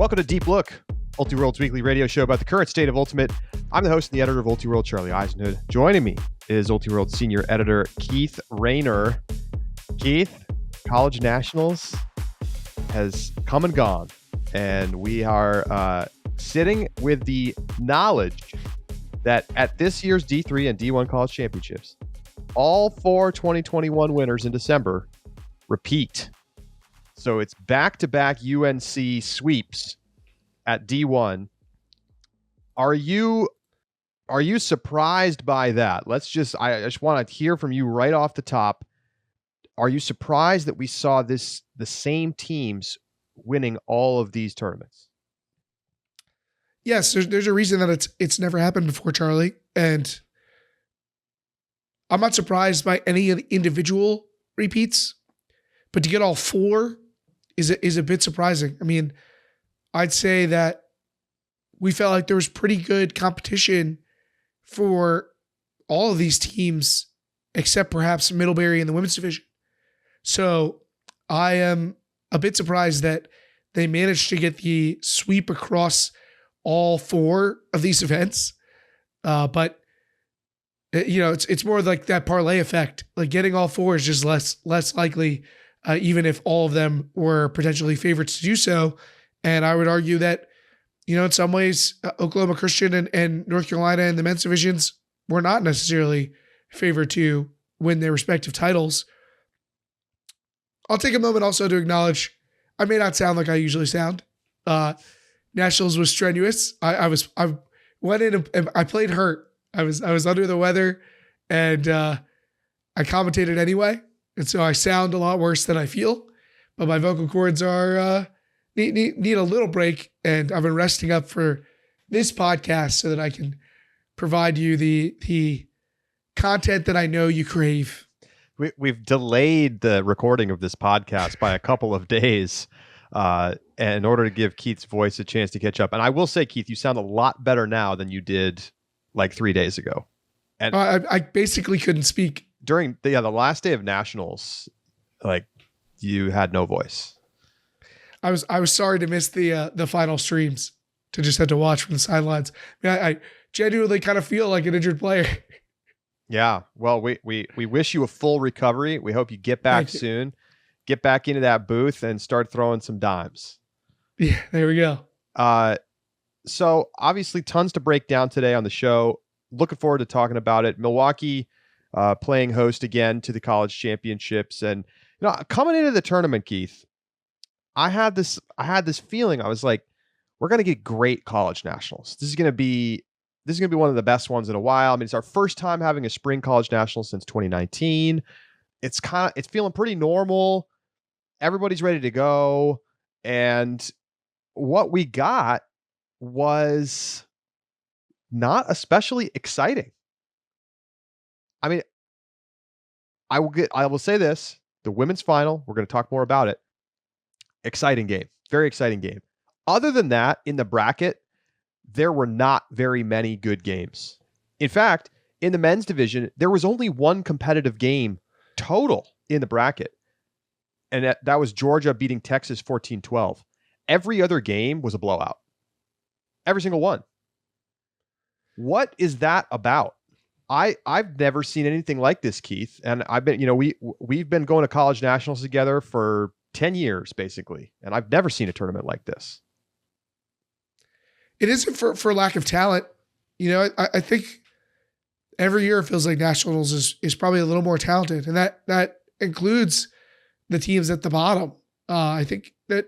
Welcome to Deep Look, Ultiworld's weekly radio show about the current state of Ultimate. I'm the host and the editor of Ultiworld, Charlie Eisenhood. Joining me is Ultiworld senior editor Keith Raynor. Keith, College Nationals has come and gone, and we are sitting with the knowledge that at this year's D3 and D1 college championships, all four 2021 winners in December repeat. So it's back-to-back UNC sweeps at D1. Are you surprised by that? I just want to hear from you right off the top. Are you surprised that we saw the same teams winning all of these tournaments? Yes, there's a reason that it's never happened before, Charlie. And I'm not surprised by any of the individual repeats, but to get all four is a bit surprising. I mean, I'd say that we felt like there was pretty good competition for all of these teams, except perhaps Middlebury in the women's division. So I am a bit surprised that they managed to get the sweep across all four of these events. But it's more like that parlay effect. Like getting all four is just less likely, even if all of them were potentially favorites to do so. And I would argue that, in some ways, Oklahoma Christian and North Carolina in the men's divisions were not necessarily favored to win their respective titles. I'll take a moment also to acknowledge I may not sound like I usually sound. Nationals was strenuous. I went in and I played hurt. I was under the weather, and I commentated anyway, and so I sound a lot worse than I feel. But my vocal cords are need a little break, and I've been resting up for this podcast so that I can provide you the content that I know you crave. We've delayed the recording of this podcast by a couple of days in order to give Keith's voice a chance to catch up. And I will say, Keith, you sound a lot better now than you did like 3 days ago. And I basically couldn't speak during the last day of Nationals. Like, you had no voice. I was sorry to miss the final streams, to just have to watch from the sidelines. I genuinely kind of feel like an injured player. Yeah. Well, we wish you a full recovery. We hope you get back soon. Get back into that booth and start throwing some dimes. Yeah, there we go. So obviously tons to break down today on the show. Looking forward to talking about it. Milwaukee playing host again to the college championships. And coming into the tournament, Keith, I had this feeling. I was like, we're going to get great college nationals. This is going to be one of the best ones in a while. I mean, it's our first time having a spring college national since 2019. It's feeling pretty normal. Everybody's ready to go. And what we got was not especially exciting. I mean, I will say this, the women's final, we're going to talk more about it. Exciting game. Very exciting game. Other than that, in the bracket, there were not very many good games. In fact, in the men's division, there was only one competitive game total in the bracket. And that was Georgia beating Texas 14-12. Every other game was a blowout. Every single one. What is that about? I've never seen anything like this, Keith. And I've been, we've been going to college nationals together for 10 years, basically. And I've never seen a tournament like this. It isn't for lack of talent. I think every year it feels like nationals is probably a little more talented. And that includes the teams at the bottom. I think that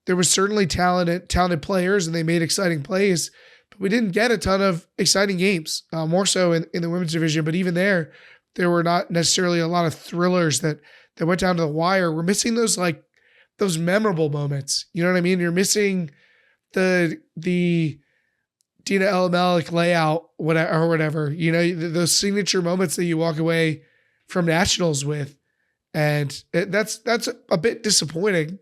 there was certainly talented players, and they made exciting plays, but we didn't get a ton of exciting games, more so in the women's division. But even there were not necessarily a lot of thrillers that went down to the wire. We're missing those memorable moments. You know what I mean? You're missing the Dina El-Malik layout, whatever, those signature moments that you walk away from nationals with. And that's a bit disappointing.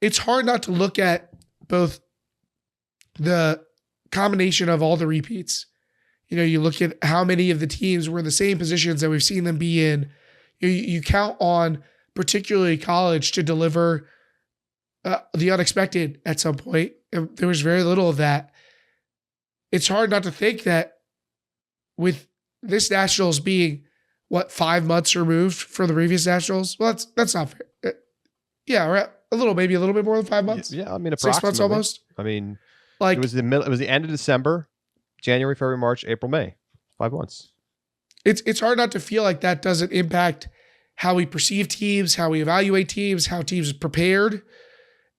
It's hard not to look at both the combination of all the repeats. You look at how many of the teams were in the same positions that we've seen them be in. You count on particularly college to deliver the unexpected at some point. There was very little of that. It's hard not to think that with this Nationals being, 5 months removed from the previous Nationals? Well, that's not fair. Yeah, right. Maybe a little bit more than 5 months. Yeah, I mean, 6 months almost. I mean, like it was the end of December, January, February, March, April, May. 5 months. It's hard not to feel like that doesn't impact how we perceive teams, how we evaluate teams, how teams are prepared,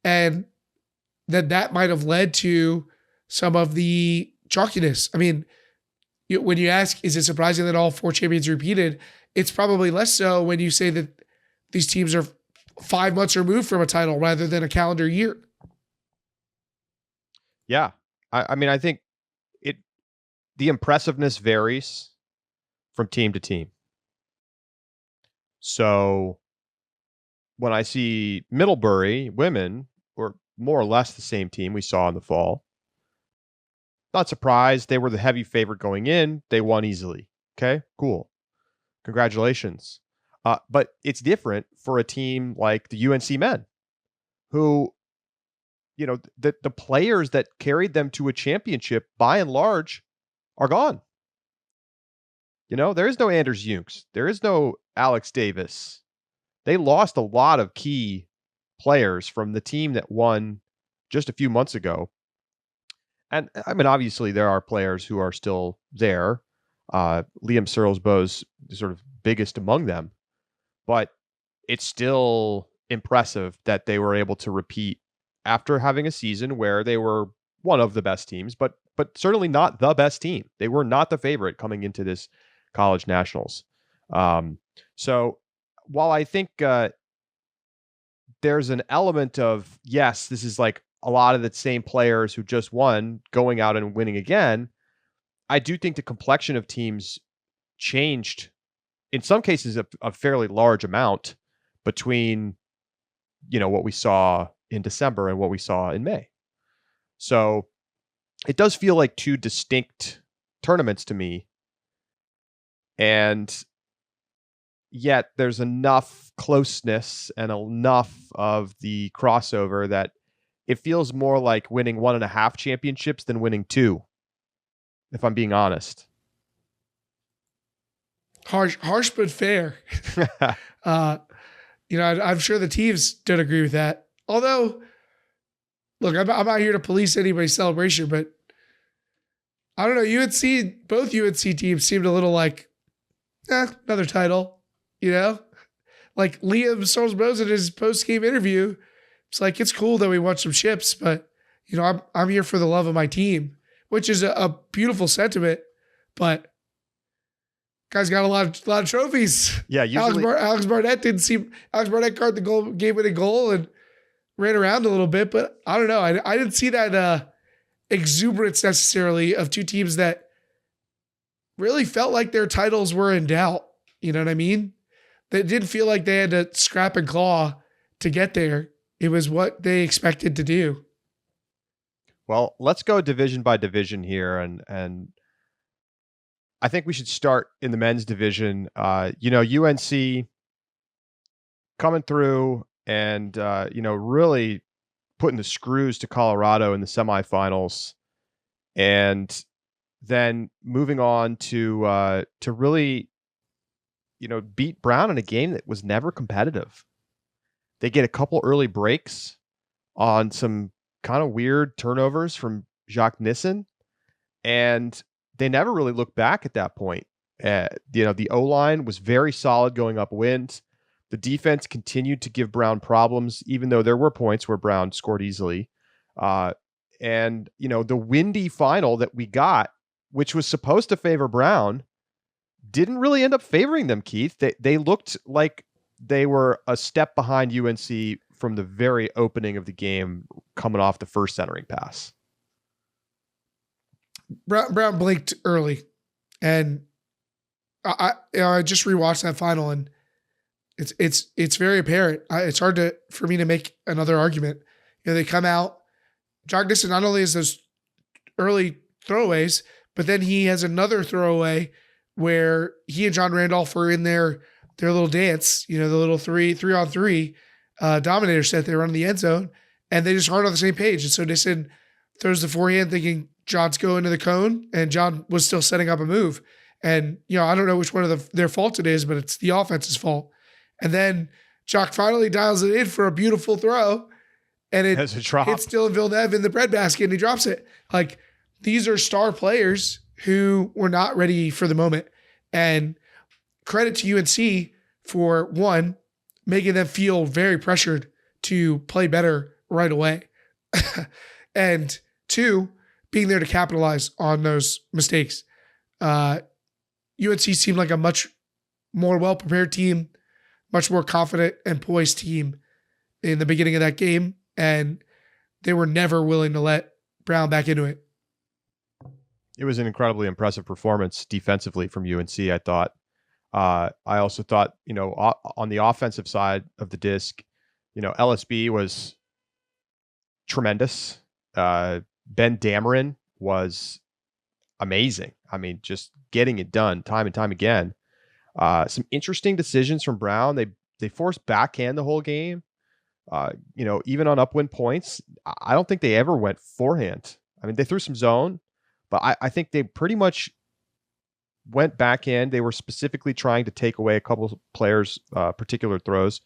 and that might have led to some of the chalkiness. I mean, when you ask, is it surprising that all 4 champions repeated? It's probably less so when you say that these teams are 5 months removed from a title rather than a calendar year. Yeah. I mean, I think the impressiveness varies from team to team. So when I see Middlebury women, or more or less the same team we saw in the fall, not surprised. They were the heavy favorite going in. They won easily. Okay, cool. Congratulations. But it's different for a team like the UNC men, who, the players that carried them to a championship, by and large, are gone. There is no Anders Junks. There is no Alex Davis. They lost a lot of key players from the team that won just a few months ago. And I mean, obviously, there are players who are still there. Liam Searlsbo's sort of biggest among them. But it's still impressive that they were able to repeat after having a season where they were one of the best teams, but certainly not the best team. They were not the favorite coming into this college nationals. So while I think there's an element of, yes, this is like a lot of the same players who just won going out and winning again, I do think the complexion of teams changed in some cases a fairly large amount between, what we saw in December and what we saw in May. So it does feel like 2 distinct tournaments to me. And yet there's enough closeness and enough of the crossover that it feels more like winning 1.5 championships than winning 2, if I'm being honest. Harsh but fair. I'm sure the teams don't agree with that. Although, look, I'm not here to police anybody's celebration, but I don't know. Both UNC teams seemed a little like, another title, Like Liam Searlsbo in his post-game interview, it's like, it's cool that we won some chips, but, I'm here for the love of my team, which is a beautiful sentiment, but guy's got a lot of trophies. Yeah, usually Alex Barnett caught the game-winning goal and ran around a little bit, but I don't know. I didn't see that exuberance necessarily of 2 teams that really felt like their titles were in doubt. You know what I mean? They didn't feel like they had to scrap and claw to get there. It was what they expected to do. Well, let's go division by division here, and I think we should start in the men's division. UNC coming through and really putting the screws to Colorado in the semifinals, and then moving on to really beat Brown in a game that was never competitive. They get a couple early breaks on some kind of weird turnovers from Jacques Nissen, and they never really looked back at that point. The O-line was very solid going upwind. The defense continued to give Brown problems, even though there were points where Brown scored easily. And the windy final that we got, which was supposed to favor Brown, didn't really end up favoring them, Keith. They looked like they were a step behind UNC from the very opening of the game, coming off the first centering pass. Brown blinked early, and I just rewatched that final, and it's very apparent. It's hard for me to make another argument. They come out. Jacques Nissen not only has those early throwaways, but then he has another throwaway where he and John Randolph were in their little dance, the little 3-on-3 dominator set they run in the end zone. and they just aren't on the same page. And so Nissen throws the forehand thinking John's going to the cone, and John was still setting up a move. And, I don't know which one of their fault it is, but it's the offense's fault. And then Jock finally dials it in for a beautiful throw, and it hits Dylan Villeneuve in the breadbasket, and he drops it. Like, these are star players who were not ready for the moment. And credit to UNC for, one, making them feel very pressured to play better right away. And two, being there to capitalize on those mistakes. UNC seemed like a much more well-prepared team, much more confident and poised team in the beginning of that game, and they were never willing to let Brown back into it. It was an incredibly impressive performance defensively from UNC, I thought. I also thought, on the offensive side of the disc, LSB was tremendous. Ben Dameron was amazing. I mean, just getting it done time and time again. Some interesting decisions from Brown. They forced backhand the whole game. Even on upwind points, I don't think they ever went forehand. I mean, they threw some zone, but I think they pretty much went backhand. They were specifically trying to take away a couple of players' particular throws.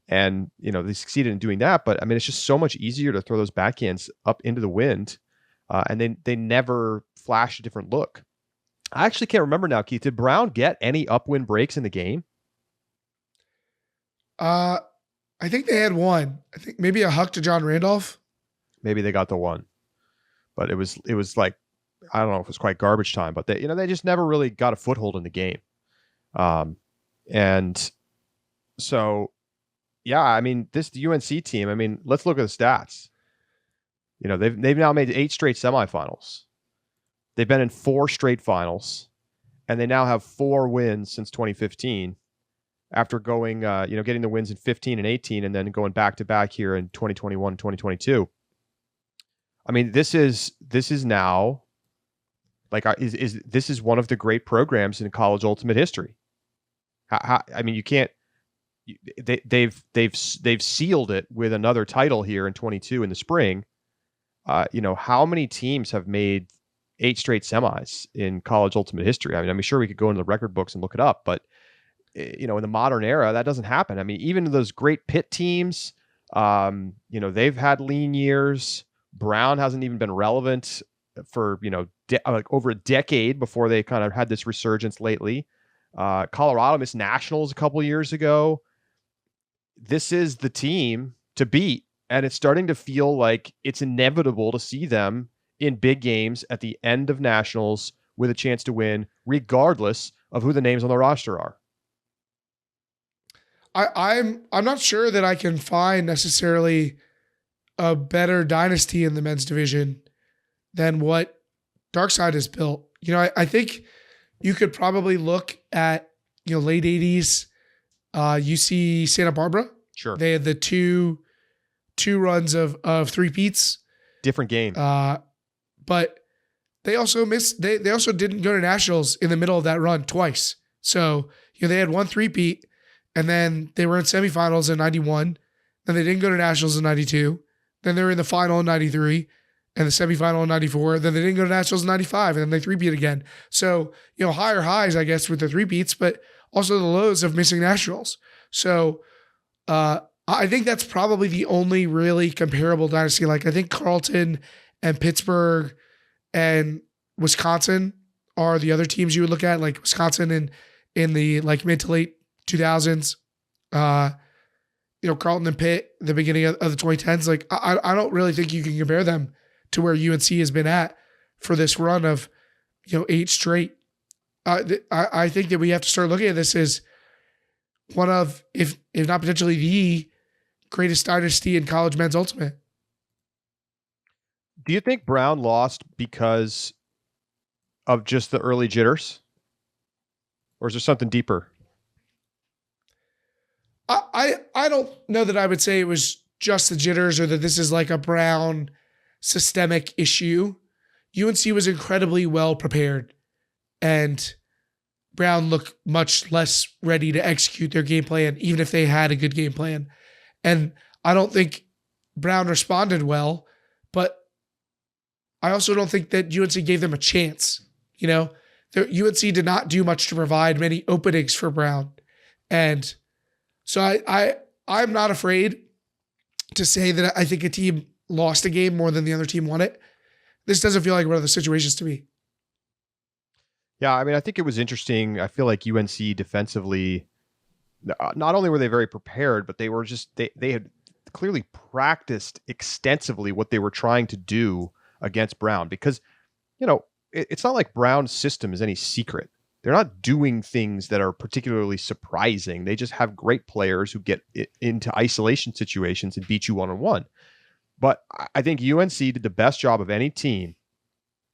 And, they succeeded in doing that. But, I mean, it's just so much easier to throw those backhands up into the wind. And they never flash a different look. I actually can't remember now, Keith. Did Brown get any upwind breaks in the game? I think they had one. I think maybe a huck to John Randolph. Maybe they got the one. But it was like, I don't know if it was quite garbage time, but they just never really got a foothold in the game. And so, yeah, I mean, the UNC team, I mean, let's look at the stats. They've now made 8 straight semifinals. They've been in 4 straight finals, and they now have 4 wins since 2015 after going, getting the wins in 15 and 18 and then going back to back here in 2021 and 2022. I mean, this is now like, this is one of the great programs in college ultimate history. I mean, you can't, they've sealed it with another title here in 22 in the spring. How many teams have made 8 straight semis in college ultimate history? I mean, I'm sure we could go into the record books and look it up, but in the modern era, that doesn't happen. I mean, even those great Pitt teams, they've had lean years. Brown hasn't even been relevant for, like over a decade before they kind of had this resurgence lately. Colorado missed nationals a couple of years ago. This is the team to beat. And it's starting to feel like it's inevitable to see them in big games at the end of nationals with a chance to win, regardless of who the names on the roster are. I'm not sure that I can find necessarily a better dynasty in the men's division than what Darkside has built. I think you could probably look at late 80s UC Santa Barbara. Sure, they had the two runs of three-peats. Different game. But they also missed, they also didn't go to nationals in the middle of that run twice. So, they had one three-peat, and then they were in semifinals in 91. Then they didn't go to nationals in 92. Then they were in the final in 93 and the semifinal in 94. Then they didn't go to nationals in 95, and then they three-peat again. So, higher highs, I guess, with the three-peats, but also the lows of missing nationals. So, I think that's probably the only really comparable dynasty. Like, I think Carleton and Pittsburgh and Wisconsin are the other teams you would look at, like Wisconsin in the like mid to late 2000s. Carleton and Pitt, the beginning of the 2010s. Like, I don't really think you can compare them to where UNC has been at for this run of 8 straight. I think that we have to start looking at this as one of, if not potentially the greatest dynasty in college men's ultimate. Do you think Brown lost because of just the early jitters? Or is there something deeper? I don't know that I would say it was just the jitters or that this is like a Brown systemic issue. UNC was incredibly well prepared, and Brown looked much less ready to execute their game plan, even if they had a good game plan. And I don't think Brown responded well, but I also don't think that UNC gave them a chance. UNC did not do much to provide many openings for Brown. And so I'm not afraid to say that I think a team lost a game more than the other team won it. This doesn't feel like one of the situations to me. Yeah, I mean, I think it was interesting. I feel like UNC defensively, not only were they very prepared, but they were just, they had clearly practiced extensively what they were trying to do against Brown, because, it's not like Brown's system is any secret. They're not doing things that are particularly surprising. They just have great players who get into isolation situations and beat you one-on-one. But I think UNC did the best job of any team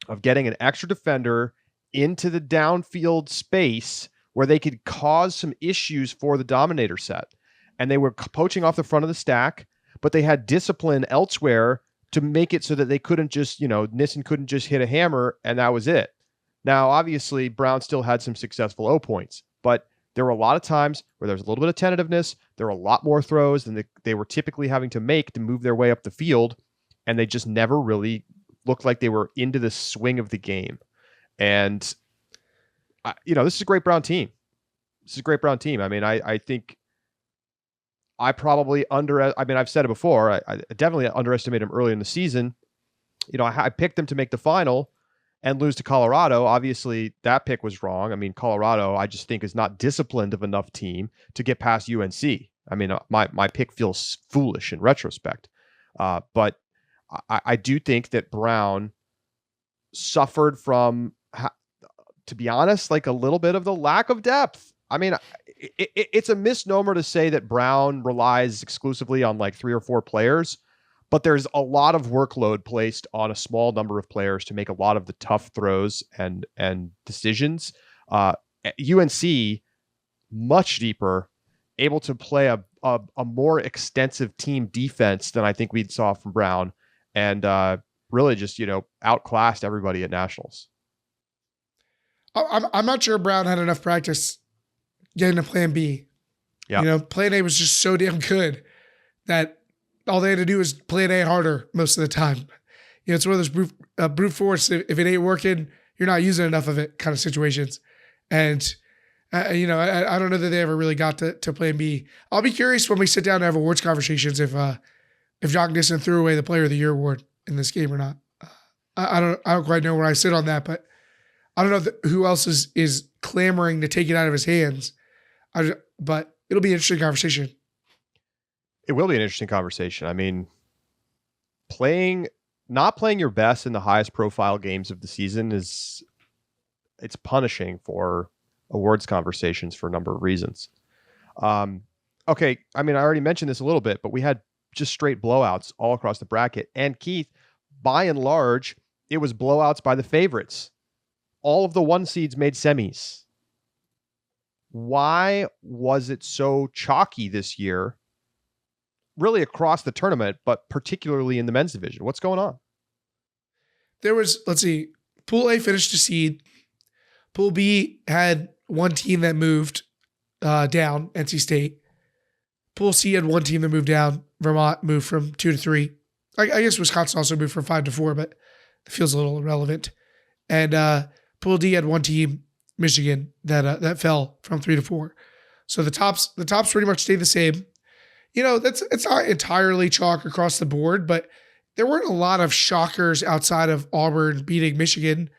of getting an extra defender into the downfield space where they could cause some issues for the dominator set. And they were poaching off the front of the stack, but they had discipline elsewhere to make it so that they couldn't just, Nissen couldn't just hit a hammer and that was it. Now, obviously, Brown still had some successful O points, but there were a lot of times where there's a little bit of tentativeness. There were a lot more throws than they were typically having to make to move their way up the field, and they just never really looked like they were into the swing of the game. And, this is a great Brown team. I mean, I think I probably I've said it before. I definitely underestimated them early in the season. I picked them to make the final and lose to Colorado. Obviously, that pick was wrong. I mean, Colorado, I just think, is not disciplined of enough team to get past UNC. I mean, my pick feels foolish in retrospect. But I do think that Brown suffered from, to be honest, like a little bit of the lack of depth. I mean, it's a misnomer to say that Brown relies exclusively on like 3 or 4 players, but there's a lot of workload placed on a small number of players to make a lot of the tough throws and decisions. UNC, much deeper, able to play a more extensive team defense than I think we saw from Brown, and really just, outclassed everybody at Nationals. I'm not sure Brown had enough practice getting to plan B. Yeah. Plan A was just so damn good that all they had to do was plan A harder most of the time. It's one of those brute force. If it ain't working, you're not using enough of it kind of situations. And, I don't know that they ever really got to plan B. I'll be curious when we sit down to have awards conversations if Jock Nissen threw away the Player of the Year award in this game or not. I don't quite know where I sit on that, but I don't know who else is clamoring to take it out of his hands. But it'll be an interesting conversation. It will be an interesting conversation. I mean, not playing your best in the highest profile games of the season it's punishing for awards conversations for a number of reasons. Okay. I mean, I already mentioned this a little bit, but we had just straight blowouts all across the bracket. And Keith, by and large, it was blowouts by the favorites. All of the 1 seeds made semis. Why was it so chalky this year? Really across the tournament, but particularly in the men's division. What's going on? There was, let's see, Pool A finished a seed. Pool B had one team that moved down, NC State. Pool C had one team that moved down. Vermont moved from 2 to 3. I guess Wisconsin also moved from 5 to 4, but it feels a little irrelevant. And Pool D had one team, Michigan, that fell from 3 to 4. So the tops pretty much stayed the same. It's not entirely chalk across the board, but there weren't a lot of shockers outside of Auburn beating Michigan,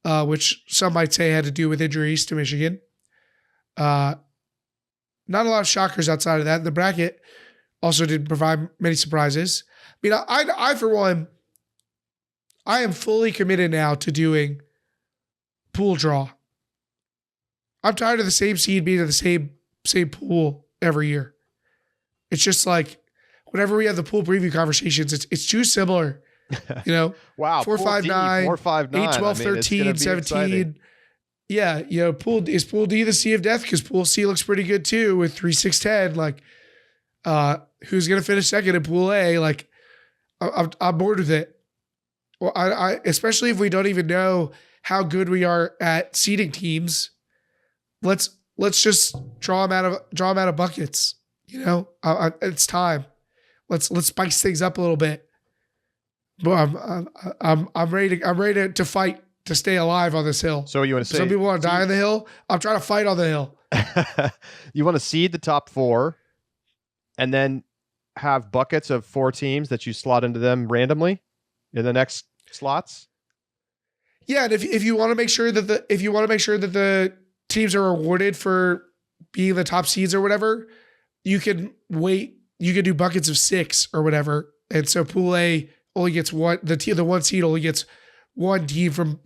which some might say had to do with injuries to Michigan. Not a lot of shockers outside of that. The bracket also didn't provide many surprises. I mean, I for one, I am fully committed now to doing pool draw. I'm tired of the same seed being in the same pool every year. It's just like whenever we have the pool preview conversations, it's too similar. Wow. 4, 5, 9, 4, 5, 9. 8, 12, 13, 17. Exciting. Yeah, is Pool D the sea of death? Because Pool C looks pretty good too with 3, 6, 10. Like, who's gonna finish second in Pool A? Like, I'm bored with it. Well, I especially if we don't even know how good we are at seeding teams. Let's just draw them out of buckets. It's time. Let's spice things up a little bit. But I'm ready to fight to stay alive on this hill. So you want to say some people want to die on the hill? I'm trying to fight on the hill. You want to seed the top 4 and then have buckets of 4 teams that you slot into them randomly in the next slots? Yeah, and if you want to make sure that the teams are rewarded for being the top seeds or whatever, you can do buckets of 6 or whatever. And so pool A only gets one, the 1 seed only gets 1 team from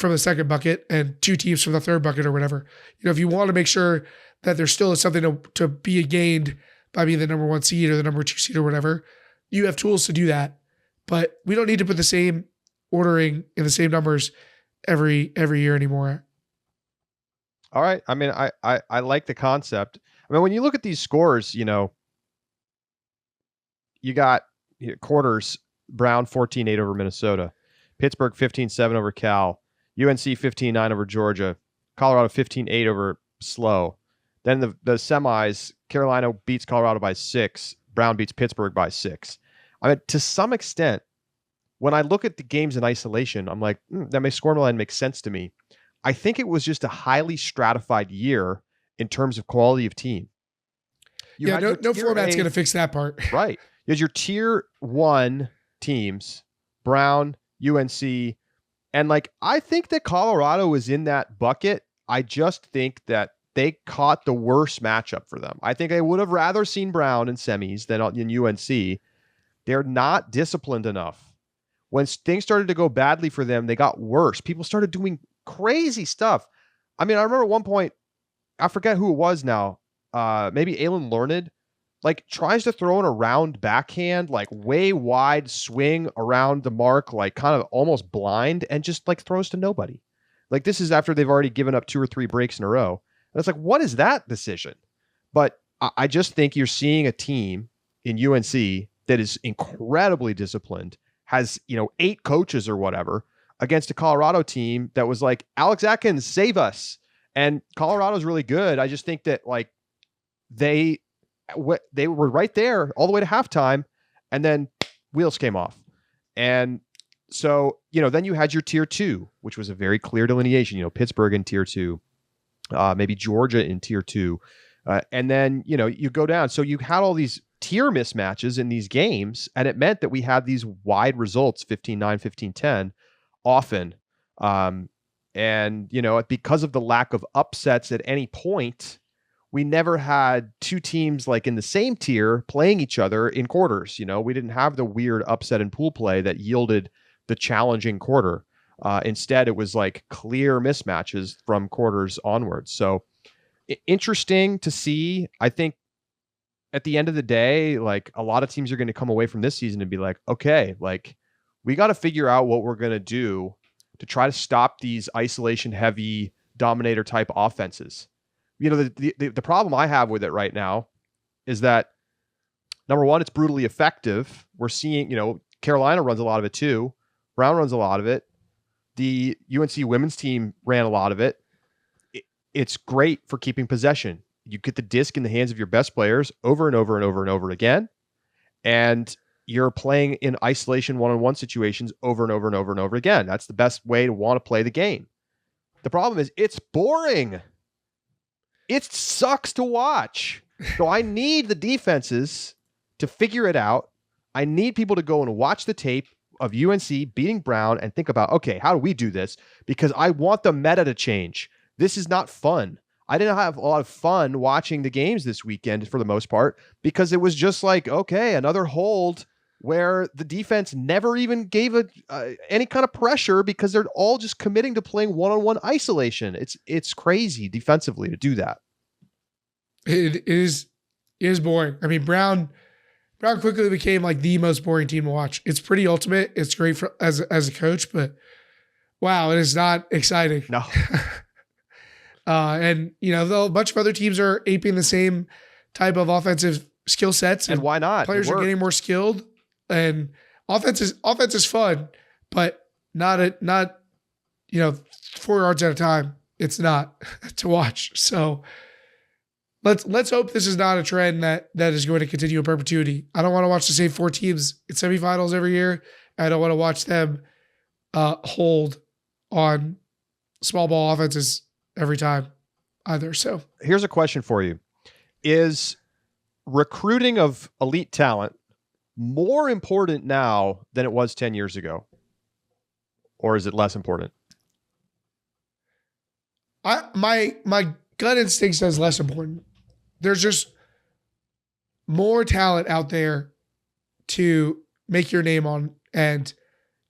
the second bucket and 2 teams from the third bucket or whatever. If you want to make sure that there still is something to be gained by being the number 1 seed or the number 2 seed or whatever, you have tools to do that. But we don't need to put the same ordering in the same numbers every year anymore. All right. I mean, I like the concept. I mean, when you look at these scores, you got quarters, Brown 14-8 over Minnesota, Pittsburgh 15-7 over Cal, UNC 15-9 over Georgia, Colorado 15-8 over SLO. Then the semis, Carolina beats Colorado by 6, Brown beats Pittsburgh by 6. I mean, to some extent, when I look at the games in isolation, I'm like, that scoreline makes sense to me. I think it was just a highly stratified year in terms of quality of team. No format's going to fix that part. Right. You had your tier 1 teams, Brown, UNC, and I think that Colorado was in that bucket. I just think that they caught the worst matchup for them. I think I would have rather seen Brown in semis than in UNC. They're not disciplined enough. When things started to go badly for them, they got worse. People started doing crazy stuff. I mean, I remember at one point, I forget who it was now, maybe Alan Learned, tries to throw in a round backhand, way wide swing around the mark, kind of almost blind, and just throws to nobody. This is after they've already given up 2 or 3 breaks in a row. And it's what is that decision? But I just think you're seeing a team in UNC that is incredibly disciplined, has 8 coaches or whatever, against a Colorado team that was Alex Atkins, save us. And Colorado's really good. I just think that they were right there all the way to halftime, and then wheels came off. And so, then you had your tier 2, which was a very clear delineation, Pittsburgh in tier 2, maybe Georgia in tier 2. And then, you go down. So you had all these tier mismatches in these games, and it meant that we had these wide results, 15-9, 15-10, often. And, because of the lack of upsets at any point, we never had 2 teams in the same tier playing each other in quarters. We didn't have the weird upset in pool play that yielded the challenging quarter. Instead, it was clear mismatches from quarters onwards. So interesting to see. I think at the end of the day, a lot of teams are going to come away from this season and be okay, we got to figure out what we're going to do to try to stop these isolation heavy dominator type offenses. The problem I have with it right now is that, number one, it's brutally effective. We're seeing, Carolina runs a lot of it too. Brown runs a lot of it. The UNC women's team ran a lot of it. It's great for keeping possession. You get the disc in the hands of your best players over and over and over and over again. And you're playing in isolation one-on-one situations over and over and over and over again. That's the best way to want to play the game. The problem is it's boring. It sucks to watch. So I need the defenses to figure it out. I need people to go and watch the tape of UNC beating Brown and think about, okay, how do we do this? Because I want the meta to change. This is not fun. I didn't have a lot of fun watching the games this weekend for the most part, because it was just okay, another hold where the defense never even gave any kind of pressure because they're all just committing to playing one-on-one isolation. It's crazy defensively to do that. It is boring. I mean, Brown quickly became the most boring team to watch. It's pretty ultimate. It's great as a coach, but wow, it is not exciting. No. And though a bunch of other teams are aping the same type of offensive skill sets, and why not? Players are getting more skilled, and offense is fun, but not 4 yards at a time. It's not to watch. So let's hope this is not a trend that is going to continue in perpetuity. I don't want to watch the same 4 teams in semifinals every year. I don't want to watch them hold on small ball offenses every time either. So here's a question for you. Is recruiting of elite talent more important now than it was 10 years ago? Or is it less important? My gut instinct says less important. There's just more talent out there to make your name on. And,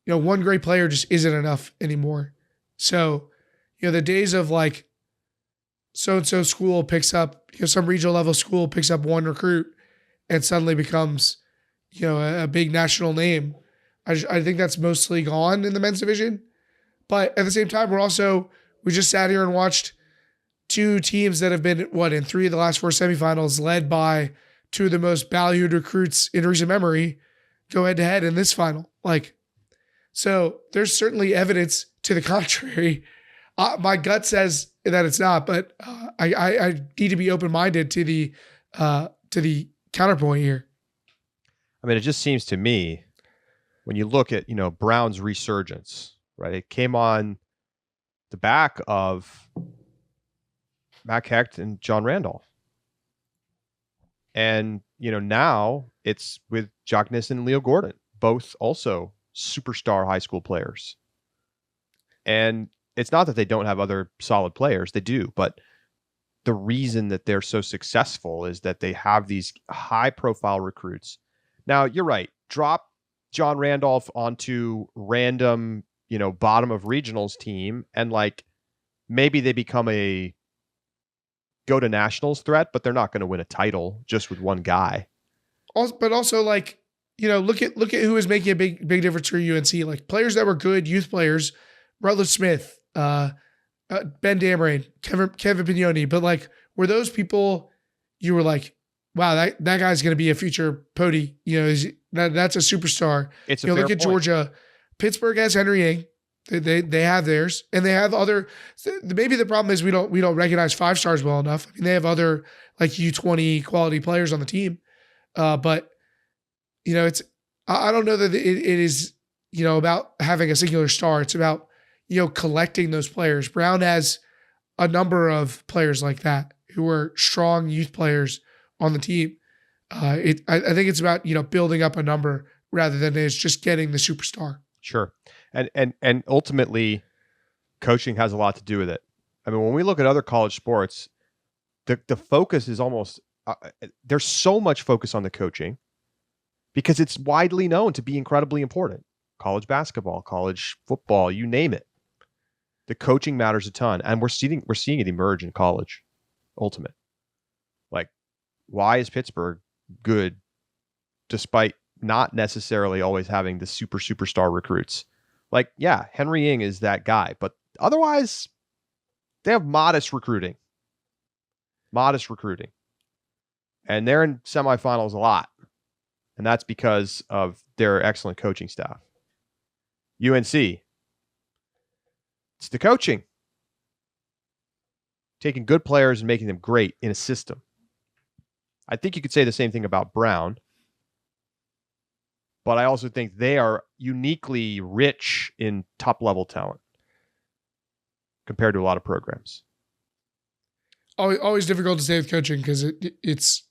one great player just isn't enough anymore. So, the days of like so-and-so school picks up, some regional level school picks up one recruit and suddenly becomes, a big national name. I think that's mostly gone in the men's division. But at the same time, we just sat here and watched 2 teams that have been, in 3 of the last 4 semifinals, led by 2 of the most valued recruits in recent memory, go head to head in this final. So there's certainly evidence to the contrary. My gut says that it's not, but I need to be open-minded to the counterpoint here. I mean, it just seems to me when you look at, Brown's resurgence, right? It came on the back of Mac Hecht and John Randolph. And, now it's with chalkiness and Leo Gordon, both also superstar high school players. And it's not that they don't have other solid players. They do. But the reason that they're so successful is that they have these high profile recruits. Now, you're right. Drop John Randolph onto random, bottom of regionals team. And maybe they become a go to nationals threat, but they're not going to win a title just with one guy. But also look at who is making a big difference for UNC. Players that were good youth players, Rutledge Smith, Ben Dameron, Kevin Pignoni. But were those people you were like, wow, that guy's going to be a future Pody. That's a superstar. It's a look fair at point. Georgia. Pittsburgh has Henry Yang. They have theirs, and they have other. Maybe the problem is we don't recognize 5 stars well enough. I mean, they have other U20 quality players on the team, but it's. I don't know that it is about having a singular star. It's about collecting those players. Brown has a number of players like that who are strong youth players on the team. I think it's about building up a number rather than it's just getting the superstar. Sure. And ultimately, coaching has a lot to do with it. I mean, when we look at other college sports, the focus is almost there's so much focus on the coaching because it's widely known to be incredibly important. College basketball, college football, you name it. The coaching matters a ton, and we're seeing it emerge in college. Ultimate, why is Pittsburgh good despite not necessarily always having the superstar recruits? Henry Yang is that guy, but otherwise they have modest recruiting. And they're in semifinals a lot. And that's because of their excellent coaching staff. UNC, it's the coaching. Taking good players and making them great in a system. I think you could say the same thing about Brown. But I also think they are uniquely rich in top-level talent compared to a lot of programs. Always difficult to say with coaching because it's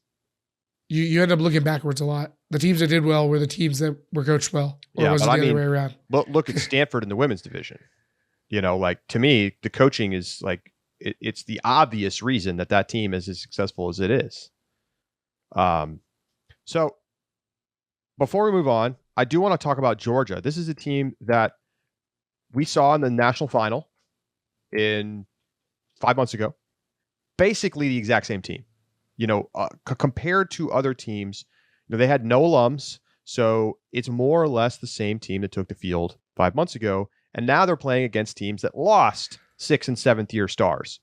you end up looking backwards a lot. The teams that did well were the teams that were coached well. Or was it the other way around? Look at Stanford in the women's division. To me, the coaching is it's the obvious reason that team is as successful as it is. So before we move on, I do want to talk about Georgia. This is a team that we saw in the national final in 5 months ago. Basically the exact same team. Compared to other teams, they had no alums, so it's more or less the same team that took the field 5 months ago, and now they're playing against teams that lost 6th and 7th year stars.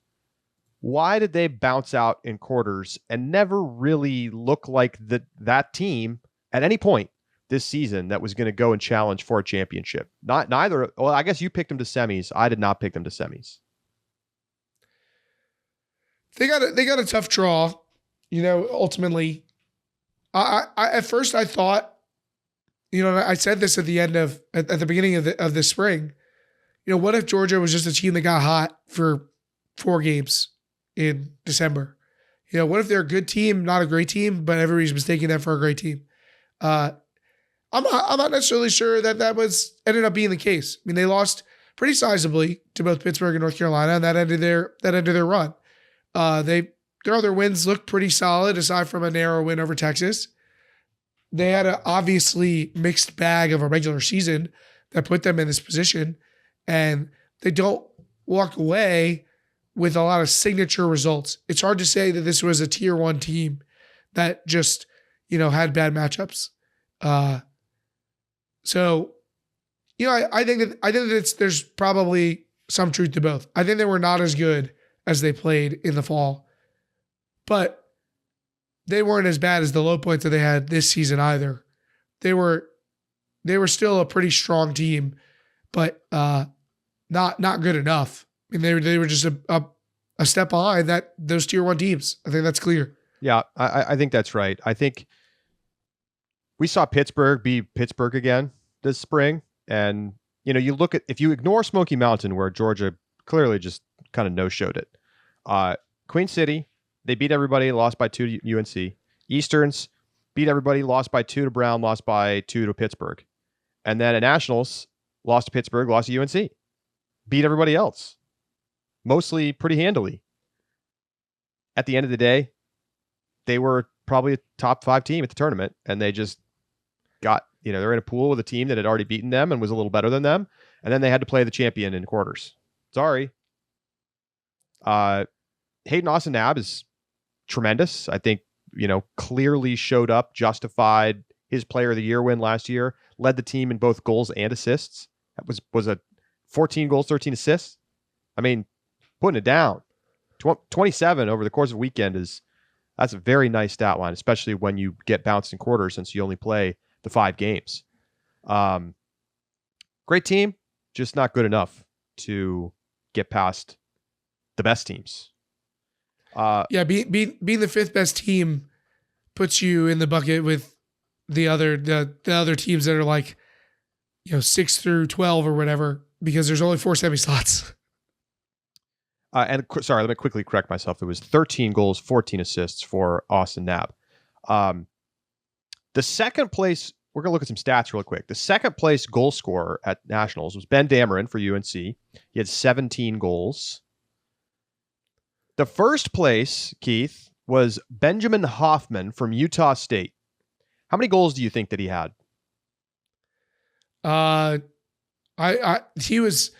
Why did they bounce out in quarters and never really look like that team at any point this season that was going to go and challenge for a championship? Neither. Well, I guess you picked them to semis. I did not pick them to semis. They got a tough draw ultimately, I at first I thought, I said this at the beginning of the spring. What if Georgia was just a team that got hot for 4 games in December? What if they're a good team, not a great team, but everybody's mistaking them for a great team? I'm not necessarily sure that was ended up being the case. I mean, they lost pretty sizably to both Pittsburgh and North Carolina, and that ended their run. Their other wins looked pretty solid, aside from a narrow win over Texas. They had an obviously mixed bag of a regular season that put them in this position, and they don't walk away with a lot of signature results. It's hard to say that this was a tier 1 team that just, had bad matchups. So, I think that there's probably some truth to both. I think they were not as good as they played in the fall, but they weren't as bad as the low points that they had this season either. They were still a pretty strong team, but not good enough. I mean, they were just a step behind those tier 1 teams. I think that's clear. Yeah, I think that's right. I think we saw Pittsburgh be Pittsburgh again this spring. And, you look at, if you ignore Smoky Mountain, where Georgia clearly just kind of no-showed it. Queen City, they beat everybody, lost by 2 to UNC. Easterns beat everybody, lost by 2 to Brown, lost by 2 to Pittsburgh. And then at Nationals, lost to Pittsburgh, lost to UNC. Beat everybody else. Mostly pretty handily. At the end of the day, they were probably a top 5 team at the tournament, and they just got, they're in a pool with a team that had already beaten them and was a little better than them, and then they had to play the champion in quarters. Sorry. Hayden Austin-Knapp is tremendous. I think, clearly showed up, justified his Player of the Year win last year, led the team in both goals and assists. That was a 14 goals, 13 assists. I mean, putting it down. 27 over the course of a weekend that's a very nice stat line, especially when you get bounced in quarters, since you only play the 5 games. Great team, just not good enough to get past the best teams. Being the 5th best team puts you in the bucket with the other teams that are like, 6 through 12 or whatever, because there's only 4 semi slots. Sorry, let me quickly correct myself. It was 13 goals, 14 assists for Austin-Knapp. The second place, we're going to look at some stats real quick. The second place goal scorer at Nationals was Ben Dameron for UNC. He had 17 goals. The first place, Keith, was Benjamin Hoffman from Utah State. How many goals do you think that he had? He was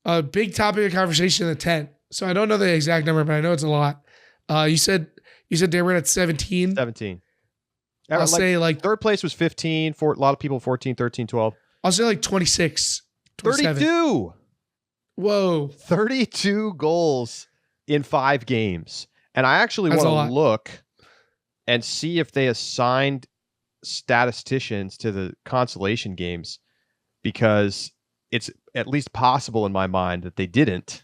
a big topic of conversation in the tent. So I don't know the exact number, but I know it's a lot. You said Dameron at 17? 17. I'll say third place was 15. For a lot of people, 14, 13, 12. I'll say 26. 27. 32. Whoa. 32 goals in 5 games. And I actually want to look and see if they assigned statisticians to the consolation games, because it's at least possible in my mind that they didn't.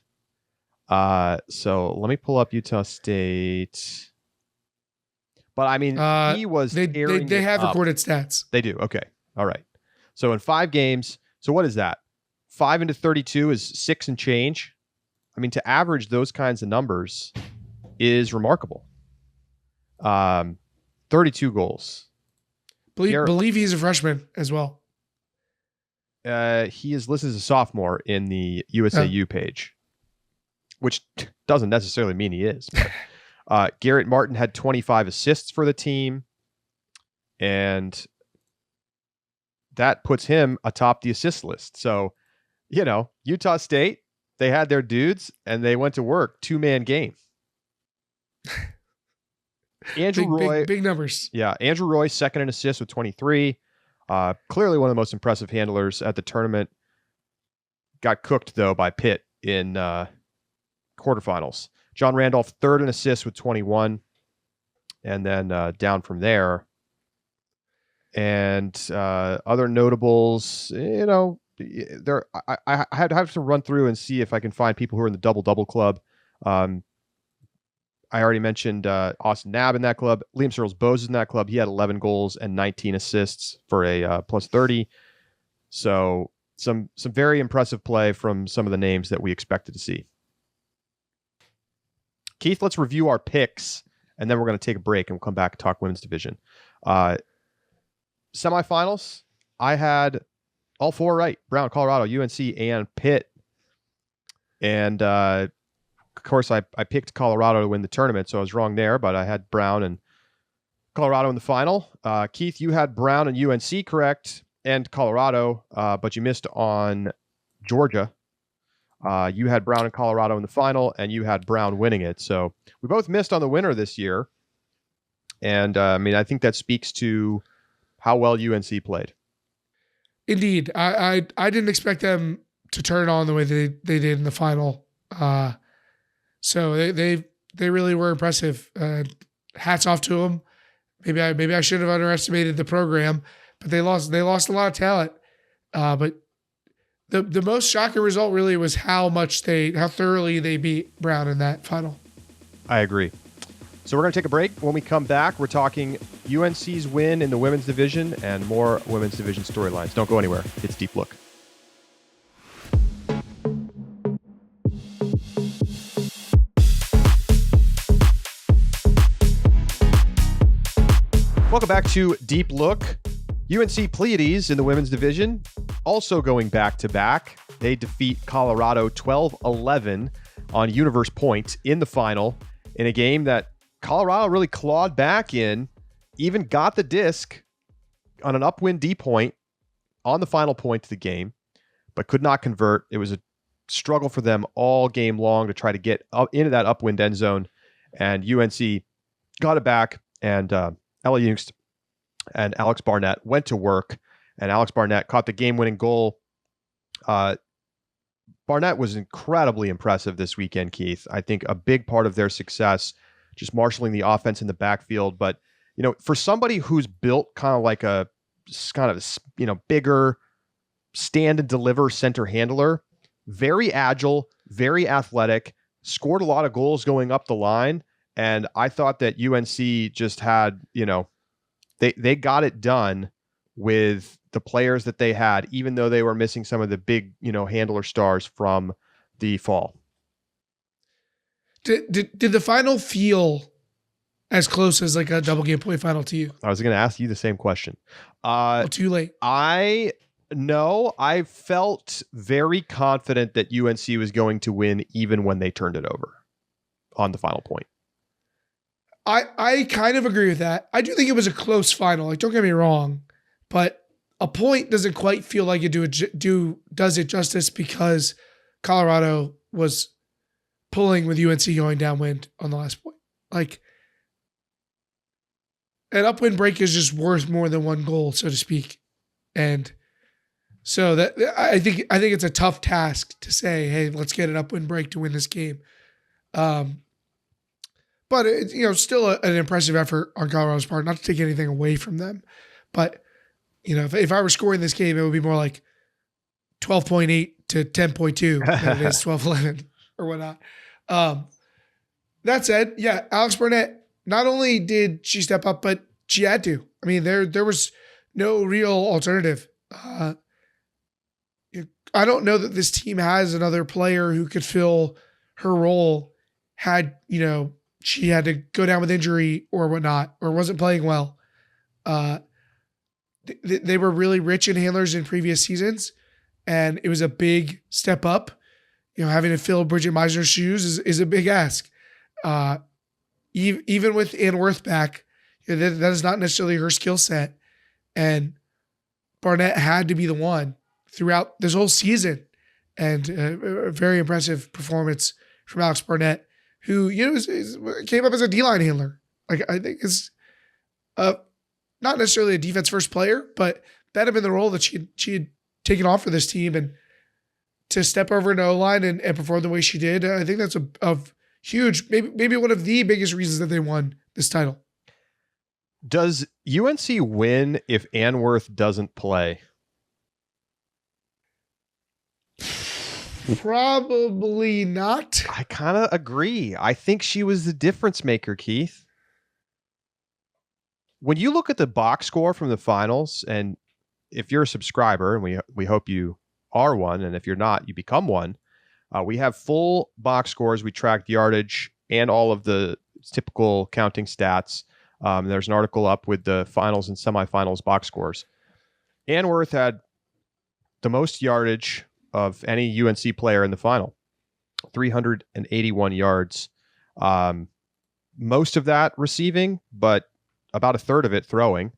So let me pull up Utah State. But I mean, he was they have recorded stats. They do. Okay. All right. So in 5 games, so what is that? 5 into 32 is 6 and change. I mean, to average those kinds of numbers is remarkable. 32 goals. Believe he's a freshman as well. He is listed as a sophomore in the USAU page, which doesn't necessarily mean he is. But, Garrett Martin had 25 assists for the team, and that puts him atop the assist list. So, Utah State, they had their dudes, and they went to work. 2-man game. Andrew Roy, big numbers. Yeah, Andrew Roy, second in assists with 23. Clearly one of the most impressive handlers at the tournament. Got cooked, though, by Pitt in quarterfinals. John Randolph, third in assists with 21. And then down from there. And other notables, there. I have to run through and see if I can find people who are in the double-double club. I already mentioned Austin Knabb in that club. Liam Searles-Bose in that club. He had 11 goals and 19 assists for a plus 30. So some very impressive play from some of the names that we expected to see. Keith, let's review our picks, and then we're going to take a break and we'll come back and talk women's division. Semifinals, I had all four right. Brown, Colorado, UNC, and Pitt. And of course, I picked Colorado to win the tournament, so I was wrong there, but I had Brown and Colorado in the final. Keith, you had Brown and UNC correct, and Colorado, but you missed on Georgia. You had Brown and Colorado in the final, and you had Brown winning it. So we both missed on the winner this year. And I think that speaks to how well UNC played. Indeed. I didn't expect them to turn on the way they did in the final. So they really were impressive. Hats off to them. Maybe I should have underestimated the program, but they lost a lot of talent. But the most shocking result really was how thoroughly they beat Brown in that final. I agree. So we're going to take a break. When we come back, we're talking UNC's win in the women's division and more women's division storylines. Don't go anywhere. It's Deep Look. Welcome back to Deep Look. UNC Pleiades in the women's division, also going back-to-back. They defeat Colorado 12-11 on Universe Point in the final in a game that Colorado really clawed back in, even got the disc on an upwind D point on the final point of the game, but could not convert. It was a struggle for them all game long to try to get up into that upwind end zone, and UNC got it back, and Ella Youngst and Alex Barnett went to work, and Alex Barnett caught the game-winning goal. Barnett was incredibly impressive this weekend, Keith. I think a big part of their success, just marshaling the offense in the backfield. But, for somebody who's built kind of like a bigger stand and deliver center handler, very agile, very athletic, scored a lot of goals going up the line. And I thought that UNC just had, they got it done with the players that they had, even though they were missing some of the big, handler stars from the fall. Did the final feel as close as like a double game point final to you? I was going to ask you the same question. Too late. I felt very confident that UNC was going to win even when they turned it over on the final point. I kind of agree with that. I do think it was a close final. Like, don't get me wrong, but a point doesn't quite feel like it does it justice because Colorado was pulling with UNC going downwind on the last point. Like, an upwind break is just worth more than one goal, so to speak. And so that I think it's a tough task to say, hey, let's get an upwind break to win this game. But it's still an impressive effort on Colorado's part, not to take anything away from them. But, if I were scoring this game, it would be more like 12.8 to 10.2 than it is 12-11 or whatnot. That said, yeah, Alex Barnett, not only did she step up, but she had to. I mean, there was no real alternative. I don't know that this team has another player who could fill her role had, she had to go down with injury or whatnot, or wasn't playing well. They were really rich in handlers in previous seasons, and it was a big step up. Having to fill Bridget Meisner's shoes is a big ask. Even with Ann Worth back, that is not necessarily her skill set. And Barnett had to be the one throughout this whole season. And a very impressive performance from Alex Barnett, who came up as a D-line handler. Like, I think is not necessarily a defense first player, but that had been the role that she had taken on for this team, and to step over an O-line and perform the way she did, I think that's a huge, maybe one of the biggest reasons that they won this title. Does UNC win if Ann Worth doesn't play? Probably not. I kind of agree. I think she was the difference maker, Keith. When you look at the box score from the finals, and if you're a subscriber, and we hope you are one, and if you're not, you become one, we have full box scores. We track yardage and all of the typical counting stats. There's an article up with the finals and semifinals box scores. Anworth had the most yardage of any UNC player in the final, 381 yards. Most of that receiving, but about a third of it throwing.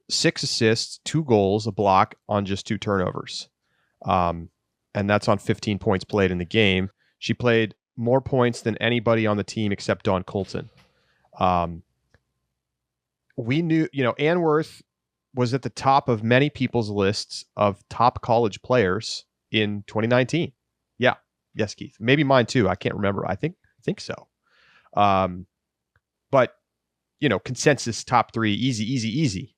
6 assists, 2 goals, a block on just 2 turnovers. And that's on 15 points played in the game. She played more points than anybody on the team except Dawn Colton. We knew, Anworth was at the top of many people's lists of top college players in 2019. Yeah. Yes, Keith. Maybe mine too. I can't remember. I think so. But, consensus top 3, easy.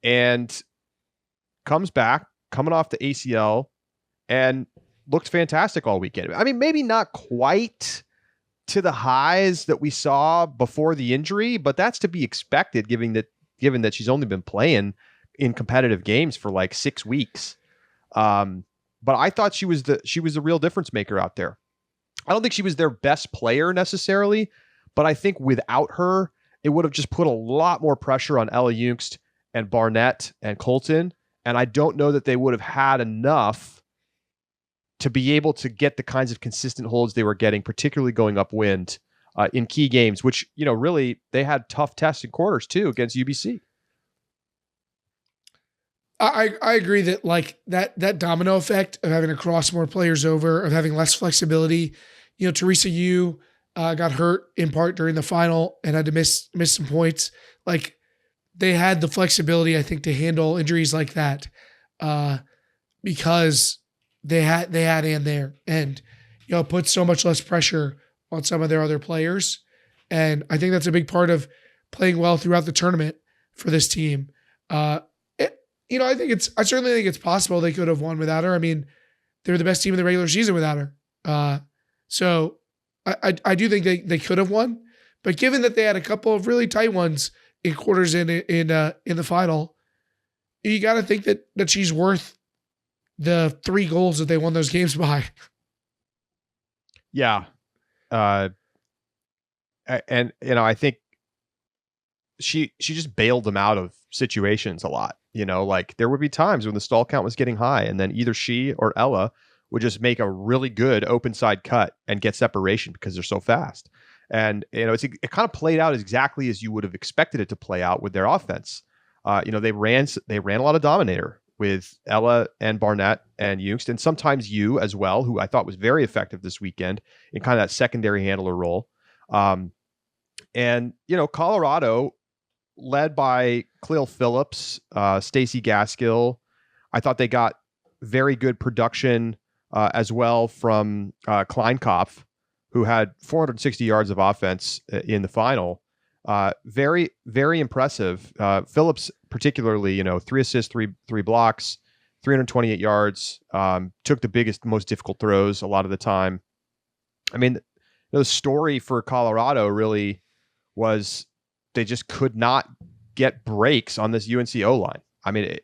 And comes back, coming off the ACL, and looked fantastic all weekend. I mean, maybe not quite to the highs that we saw before the injury, but that's to be expected given that she's only been playing in competitive games for like 6 weeks. But I thought she was the real difference maker out there. I don't think she was their best player necessarily, but I think without her, it would have just put a lot more pressure on Ella Jungst and Barnett and Colton. And I don't know that they would have had enough to be able to get the kinds of consistent holds they were getting, particularly going upwind in key games, which, really they had tough tests in quarters too against UBC. I agree that like that domino effect of having to cross more players over, of having less flexibility. Teresa Yu got hurt in part during the final and had to miss some points. Like they had the flexibility, I think, to handle injuries like that because they had Ann there, and put so much less pressure on some of their other players. And I think that's a big part of playing well throughout the tournament for this team. I certainly think it's possible they could have won without her. I mean, they're the best team in the regular season without her. So I do think they could have won, but given that they had a couple of really tight ones in quarters in the final, you got to think that she's worth the 3 goals that they won those games by. Yeah. And I think she just bailed them out of situations a lot. Like there would be times when the stall count was getting high, and then either she or Ella would just make a really good open side cut and get separation because they're so fast. And it kind of played out exactly as you would have expected it to play out with their offense. They ran a lot of dominator with Ella and Barnett and Jungst, and sometimes you as well, who I thought was very effective this weekend in kind of that secondary handler role. And Colorado, led by Cleo Phillips, Stacey Gaskill, I thought they got very good production as well from Kleinkopf, who had 460 yards of offense in the final. Very, very impressive. Phillips, particularly, 3 assists, three blocks, 328 yards, took the biggest, most difficult throws a lot of the time. I mean, the story for Colorado really was they just could not get breaks on this UNC O-line. I mean,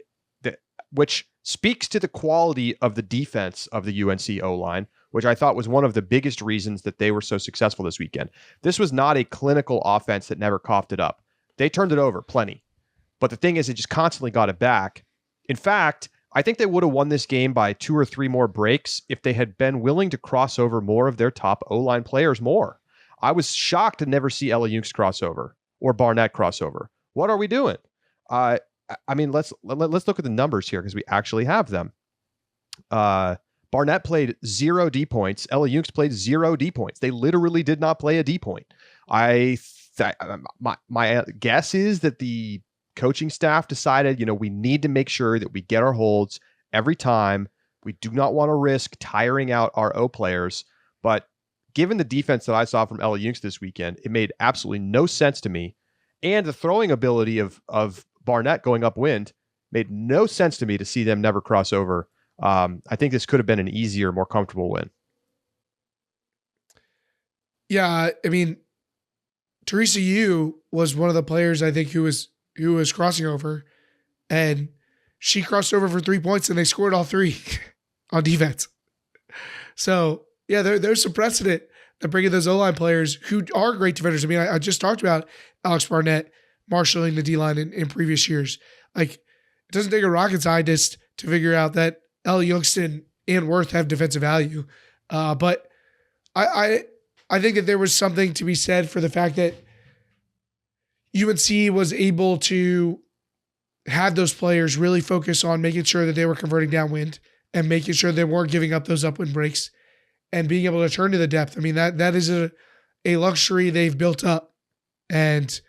which speaks to the quality of the defense of the UNC O-line, which I thought was one of the biggest reasons that they were so successful this weekend. This was not a clinical offense that never coughed it up. They turned it over plenty. But the thing is, it just constantly got it back. In fact, I think they would have won this game by 2 or 3 more breaks if they had been willing to cross over more of their top O-line players more. I was shocked to never see Ella Jungst crossover or Barnett crossover. What are we doing? I mean, let's look at the numbers here because we actually have them. Barnett played 0 D points. Ella Jungst played 0 D points. They literally did not play a D point. My guess is that the coaching staff decided, we need to make sure that we get our holds every time. We do not want to risk tiring out our O players. But given the defense that I saw from Ella Jungst this weekend, it made absolutely no sense to me. And the throwing ability of Barnett going upwind made no sense to me to see them never cross over I think this could have been an easier, more comfortable win. Yeah, I mean, Teresa Yu was one of the players I think who was crossing over, and she crossed over for 3 points and they scored all three on defense. So yeah, there's some precedent that bringing those O-line players who are great defenders. I mean, I just talked about Alex Barnett marshaling the D-line in previous years. Like, it doesn't take a rocket scientist to figure out that L. Youngston and Worth have defensive value. But I think that there was something to be said for the fact that UNC was able to have those players really focus on making sure that they were converting downwind and making sure they weren't giving up those upwind breaks and being able to turn to the depth. I mean, that is a luxury they've built up. And,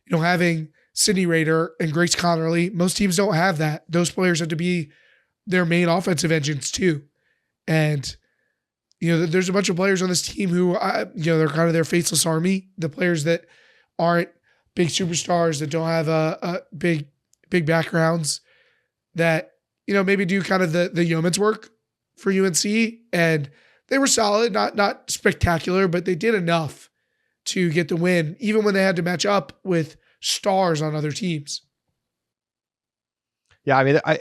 having Sydney Rader and Grace Connerly, most teams don't have that. Those players have to be their main offensive engines too. And, there's a bunch of players on this team who, they're kind of their faceless army, the players that aren't big superstars, that don't have a big backgrounds, that, maybe do kind of the yeoman's work for UNC. And they were solid, not spectacular, but they did enough to get the win, even when they had to match up with stars on other teams. Yeah, I mean, I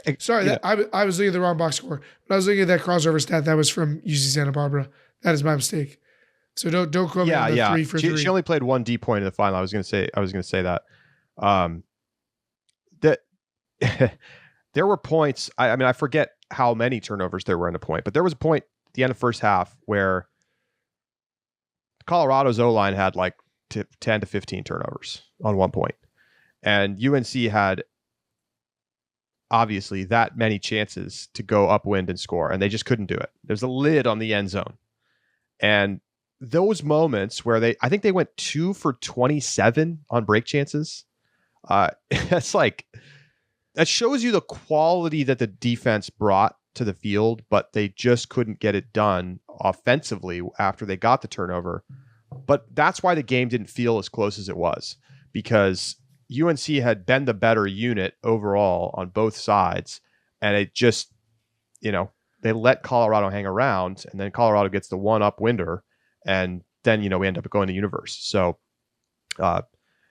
was looking at the wrong box score. When I was looking at that crossover stat, that was from UC Santa Barbara. That is my mistake. So don't quote me on the 3 for 3. She only played 1 D point in the final. I was going to say that. That there were points. I mean, I forget how many turnovers there were in the point, but there was a point at the end of the first half where Colorado's O-line had like 10 to 15 turnovers on 1 point. And UNC had obviously that many chances to go upwind and score, and they just couldn't do it. There's a lid on the end zone. And those moments where I think they went 2 for 27 on break chances. That's like, that shows you the quality that the defense brought to the field, but they just couldn't get it done offensively after they got the turnover. But that's why the game didn't feel as close as it was, because UNC had been the better unit overall on both sides. And it just, they let Colorado hang around, and then Colorado gets the one upwinder, and then, we end up going to Universe. So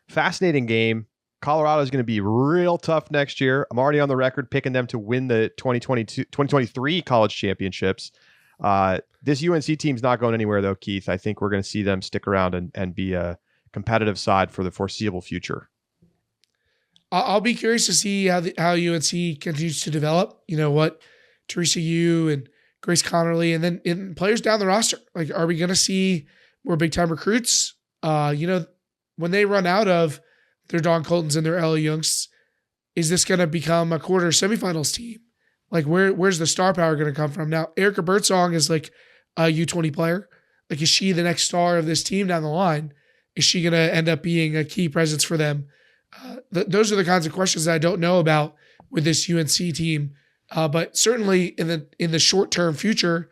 fascinating game. Colorado is going to be real tough next year. I'm already on the record picking them to win the 2023 college championships. This UNC team's not going anywhere, though, Keith. I think we're going to see them stick around and be a competitive side for the foreseeable future. I'll be curious to see how UNC continues to develop. What Teresa Yu and Grace Connerly, and then in players down the roster. Like, are we going to see more big time recruits? When they run out of their Don Coltons and their Ella Youngs, is this going to become a quarter semifinals team? Like, where's the star power going to come from? Now, Erica Birdsong is like a U20 player. Like, is she the next star of this team down the line? Is she going to end up being a key presence for them? Those are the kinds of questions that I don't know about with this UNC team. But certainly in the short term future,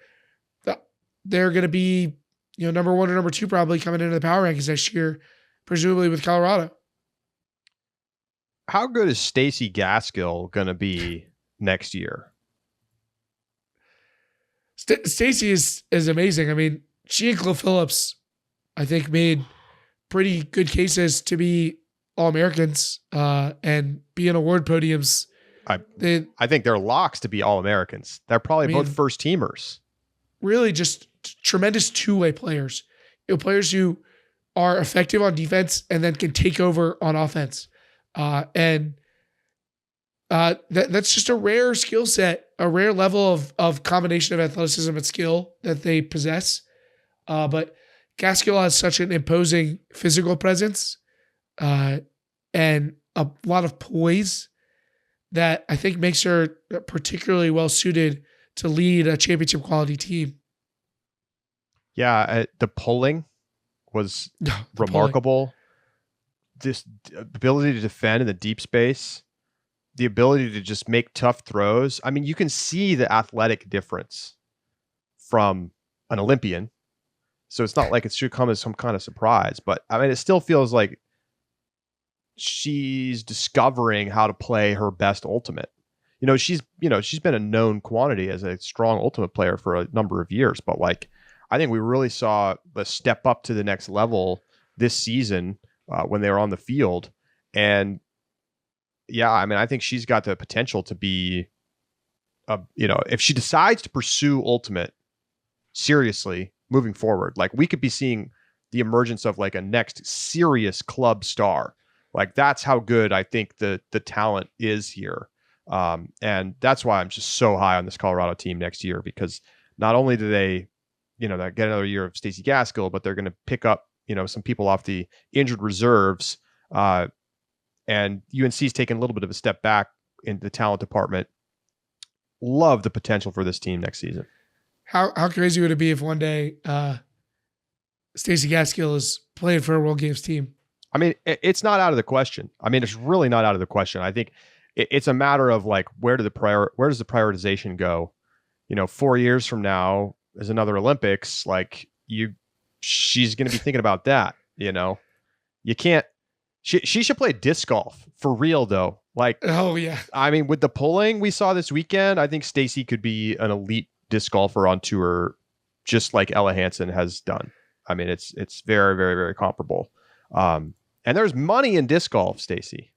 they're going to be, number 1 or number 2 probably coming into the power rankings next year, presumably with Colorado. How good is Stacey Gaskill going to be next year? Stacey is amazing. I mean, she and Chloe Phillips, I think, made pretty good cases to be All-Americans and be in award podiums. I think they're locks to be All-Americans. They're probably both first teamers. Really just tremendous two-way players. Players who are effective on defense and then can take over on offense. That's just a rare skill set, a rare level of combination of athleticism and skill that they possess. But Gaskill has such an imposing physical presence and a lot of poise that I think makes her particularly well suited to lead a championship quality team. Yeah, the pulling was remarkable. This ability to defend in the deep space, the ability to just make tough throws. I mean, you can see the athletic difference from an Olympian. So it's not like it should come as some kind of surprise, but I mean, it still feels like she's discovering how to play her best ultimate. she's been a known quantity as a strong ultimate player for a number of years, but like, I think we really saw the step up to the next level this season when they were on the field. And yeah, I mean, I think she's got the potential to be, if she decides to pursue ultimate seriously moving forward, like we could be seeing the emergence of like a next serious club star. Like that's how good I think the talent is here. And that's why I'm just so high on this Colorado team next year, because not only do they, get another year of Stacey Gaskell, but they're going to pick up, some people off the injured reserves. And UNC's taken a little bit of a step back in the talent department. Love the potential for this team next season. How crazy would it be if one day Stacey Gaskell is playing for a World Games team? I mean, it's not out of the question. I mean, it's really not out of the question. I think it's a matter of like, where does the prioritization go? 4 years from now is another Olympics. Like she's going to be thinking about that. You can't. She should play disc golf for real though. Like, oh yeah. I mean, with the polling we saw this weekend, I think Stacey could be an elite disc golfer on tour, just like Ella Hansen has done. I mean, it's very, very, very comparable. And there's money in disc golf, Stacey.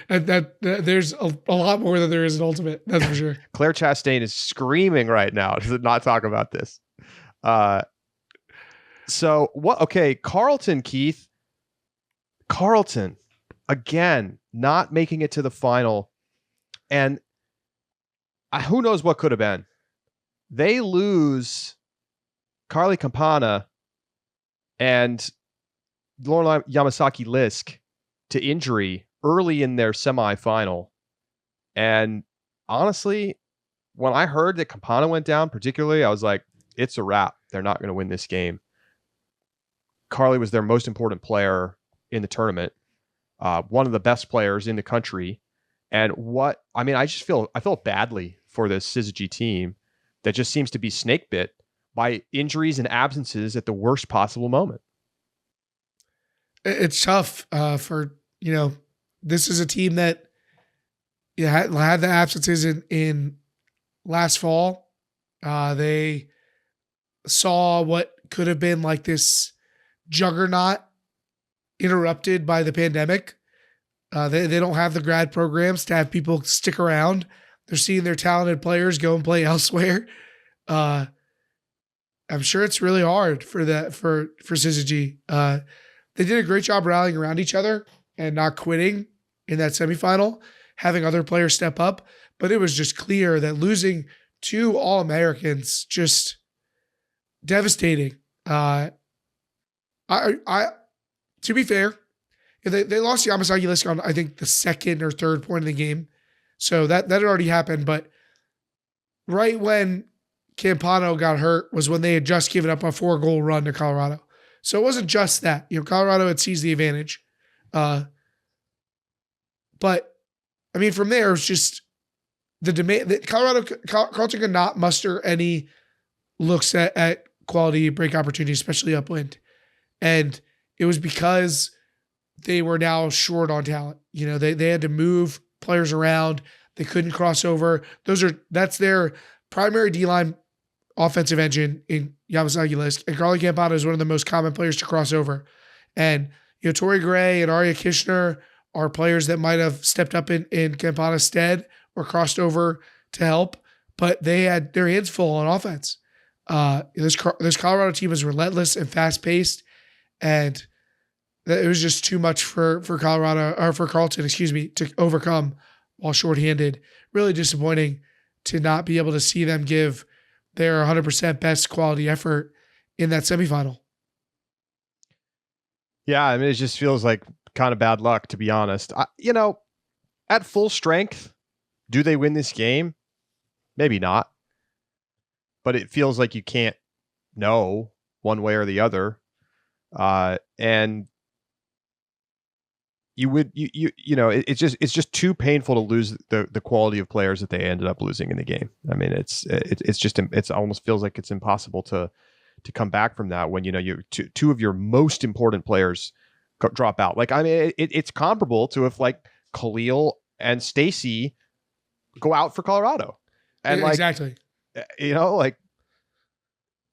There's a lot more than there is in ultimate. That's for sure. Claire Chastain is screaming right now to not talk about this. So what? Okay, Carleton, Keith. Carleton again, not making it to the final, and who knows what could have been. They lose Carly Campana and Lauren Yamasaki Lisk to injury early in their semifinal. And honestly, when I heard that Campana went down, particularly, I was like, it's a wrap. They're not going to win this game. Carly was their most important player in the tournament, one of the best players in the country. And I felt badly for the Syzygy team that just seems to be snake bit by injuries and absences at the worst possible moment. It's tough for, this is a team that had the absences in last fall. They saw what could have been like this juggernaut interrupted by the pandemic. They don't have the grad programs to have people stick around. They're seeing their talented players go and play elsewhere. I'm sure it's really hard for Syzygy. They did a great job rallying around each other and not quitting in that semifinal, having other players step up. But it was just clear that losing two All-Americans, just devastating. To be fair, they lost Yamasaki Lisk on, I think, the second or third point of the game. So that had already happened. But right when Campano got hurt was when they had just given up a 4-goal run to Colorado. So it wasn't just that. Colorado had seized the advantage. But, I mean, from there, it was just the demand that Carleton could not muster any looks at quality break opportunities, especially upwind. And it was because they were now short on talent. They had to move players around. They couldn't cross over. That's their primary D-line offensive engine in Yamasaki Lisk. And Carly Campana is one of the most common players to cross over. And, Tori Gray and Aria Kishner are players that might have stepped up in Campana's stead or crossed over to help, but they had their hands full on offense. This Colorado team is relentless and fast-paced, and it was just too much for Carleton, to overcome while shorthanded. Really disappointing to not be able to see them give their 100% best quality effort in that semifinal. Yeah, I mean, it just feels like kind of bad luck, to be honest. At full strength, do they win this game? Maybe not. But it feels like you can't know one way or the other. And it's just too painful to lose the quality of players that they ended up losing in the game. I mean, it's almost feels like it's impossible to come back from that when you two of your most important players drop out. Like, I mean, it's comparable to if like Khalil and Stacy go out for Colorado. And exactly, like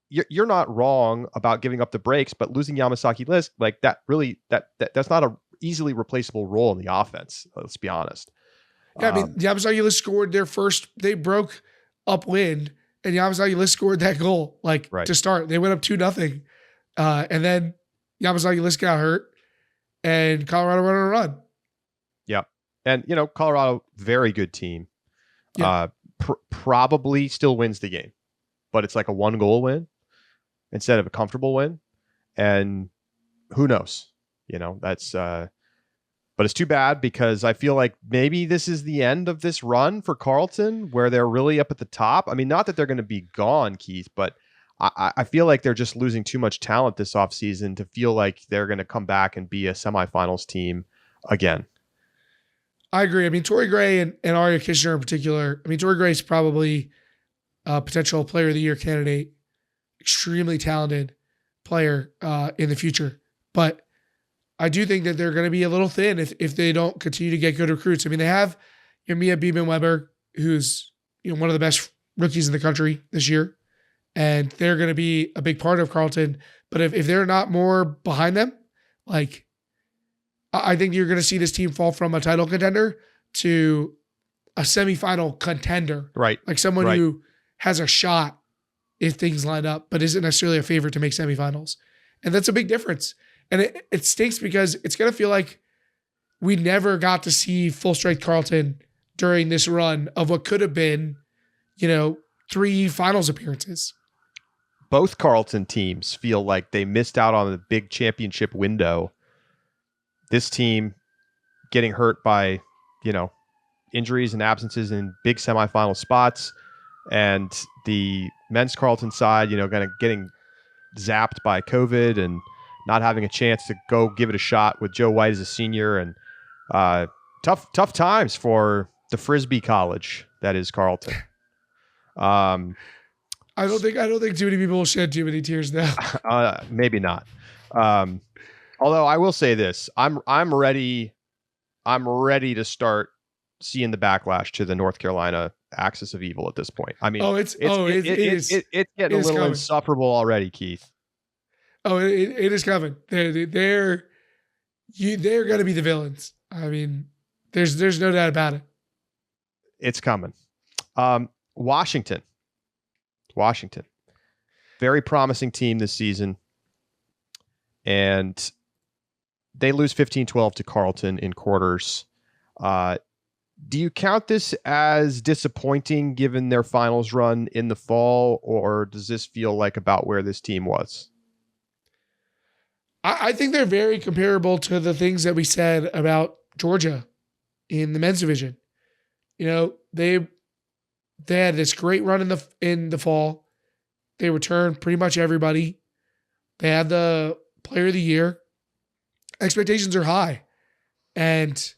you're not wrong about giving up the breaks, but losing Yamasaki Lisk, like that really, that's not a easily replaceable role in the offense. Let's be honest. Yeah, I mean, Yamasaki Lisk scored their first, they broke upwind, and Yamasaki Lisk scored that goal, to start. They went up 2-0. And then Yamasaki Lisk got hurt, and Colorado went on a run. Yeah. And, Colorado, very good team. Yeah. Probably still wins the game, but it's like a 1-goal win instead of a comfortable win. And who knows? That's but it's too bad, because I feel like maybe this is the end of this run for Carleton, where they're really up at the top. I mean, not that they're going to be gone, Keith, but I feel like they're just losing too much talent this offseason to feel like they're going to come back and be a semifinals team again. I agree. I mean, Torrey Gray and Arya Kishner in particular. I mean, Torrey Gray is probably a potential player of the year candidate, extremely talented player in the future. But I do think that they're going to be a little thin if they don't continue to get good recruits. I mean, they have Mia Beeman-Weber, who's one of the best rookies in the country this year, and they're going to be a big part of Carleton. But if they're not more behind them, I think you're going to see this team fall from a title contender to a semifinal contender, right? Like someone who has a shot if things line up, but isn't necessarily a favorite to make semifinals, and that's a big difference. And it stinks, because it's going to feel like we never got to see full strength Carleton during this run of what could have been, 3 finals appearances. Both Carleton teams feel like they missed out on the big championship window. This team getting hurt by, injuries and absences in big semifinal spots, and the men's Carleton side, kind of getting zapped by COVID and not having a chance to go give it a shot with Joe White as a senior, and tough times for the Frisbee college that is Carleton. I don't think too many people will shed too many tears now. Maybe not. Although I will say this, I'm ready to start seeing the backlash to the North Carolina axis of evil at this point. I mean, it's getting a little insufferable already, Keith. Oh, it is coming. They're going to be the villains. I mean, there's no doubt about it. It's coming. Washington, very promising team this season, and they lose 15-12 to Carleton in quarters. Do you count this as disappointing given their finals run in the fall, or does this feel like about where this team was? I think they're very comparable to the things that we said about Georgia in the men's division. They had this great run in the fall. They returned pretty much everybody. They had the player of the year. Expectations are high, and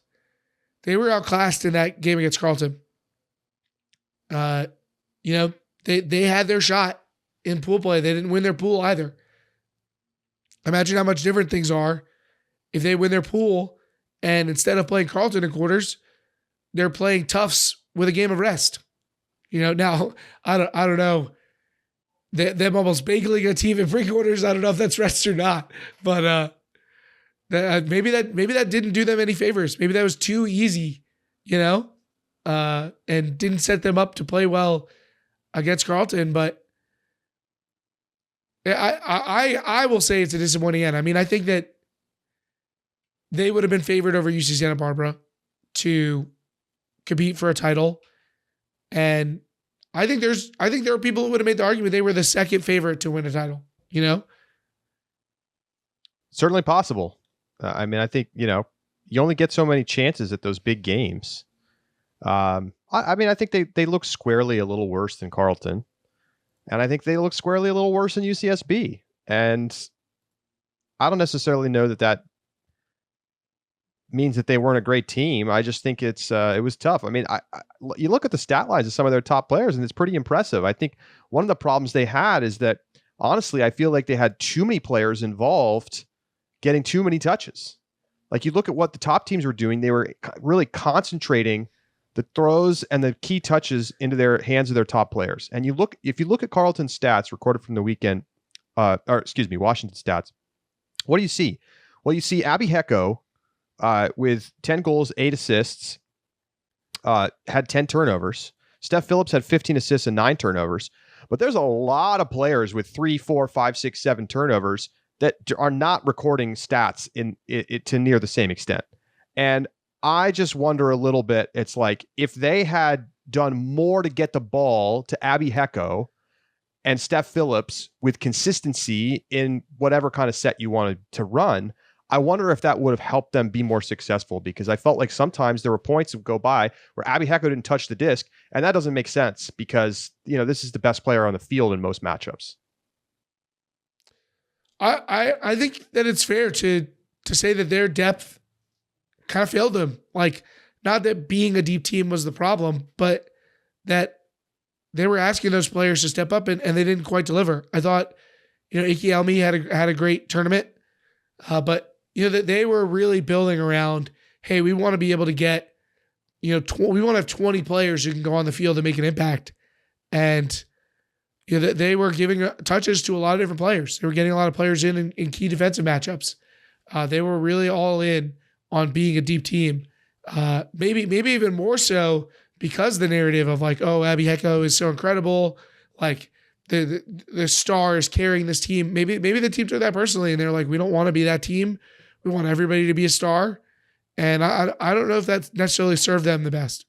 they were outclassed in that game against Carleton. They had their shot in pool play. They didn't win their pool either. Imagine how much different things are if they win their pool, and instead of playing Carleton in quarters, they're playing Tufts with a game of rest. Now I don't know. Them almost bageling a team in pre-quarters. I don't know if that's rest or not, but maybe that didn't do them any favors. Maybe that was too easy, and didn't set them up to play well against Carleton. But I will say it's a disappointing end. I mean, I think that they would have been favored over UC Santa Barbara to compete for a title, and I think there are people who would have made the argument they were the second favorite to win a title. Certainly possible. I mean, I think you only get so many chances at those big games. I think they look squarely a little worse than Carleton. And I think they look squarely a little worse than UCSB. And I don't necessarily know that means that they weren't a great team. I just think it was tough. I mean, you look at the stat lines of some of their top players, and it's pretty impressive. I think one of the problems they had is that, honestly, I feel like they had too many players involved getting too many touches. Like you look at what the top teams were doing, they were really concentrating the throws and the key touches into their hands of their top players. And if you look at Carleton's stats recorded from the weekend, Washington stats, what do you see? Well, you see Abby Hecko with 10 goals, 8 assists, had 10 turnovers. Steph Phillips had 15 assists and 9 turnovers. But there's a lot of players with 3, 4, 5, 6, 7 turnovers that are not recording stats in it to near the same extent. And I just wonder a little bit. It's like if they had done more to get the ball to Abby Hecko and Steph Phillips with consistency in whatever kind of set you wanted to run, I wonder if that would have helped them be more successful, because I felt like sometimes there were points that go by where Abby Hecko didn't touch the disc, and that doesn't make sense because, this is the best player on the field in most matchups. I think that it's fair to say that their depth kind of failed them. Like, not that being a deep team was the problem, but that they were asking those players to step up and they didn't quite deliver. I thought, Iki Elmi had a great tournament, but that they were really building around, hey, we want to be able to get, we want to have 20 players who can go on the field and make an impact. And they were giving touches to a lot of different players. They were getting a lot of players in key defensive matchups. They were really all in on being a deep team. Maybe even more so because the narrative of like, oh, Abby Hecko is so incredible. Like the star is carrying this team. Maybe the team took that personally and they're like, we don't want to be that team. We want everybody to be a star. And I don't know if that necessarily served them the best.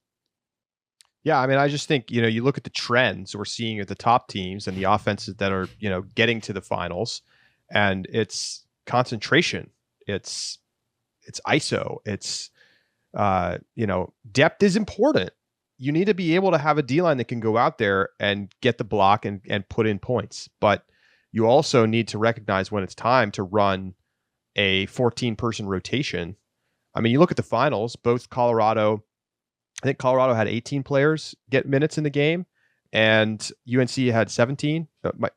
Yeah, I mean, I just think, you look at the trends we're seeing at the top teams and the offenses that are, getting to the finals, and it's concentration. It's ISO. It's, depth is important. You need to be able to have a D-line that can go out there and get the block and put in points. But you also need to recognize when it's time to run a 14-person rotation. I mean, you look at the finals, I think Colorado had 18 players get minutes in the game, and UNC had 17.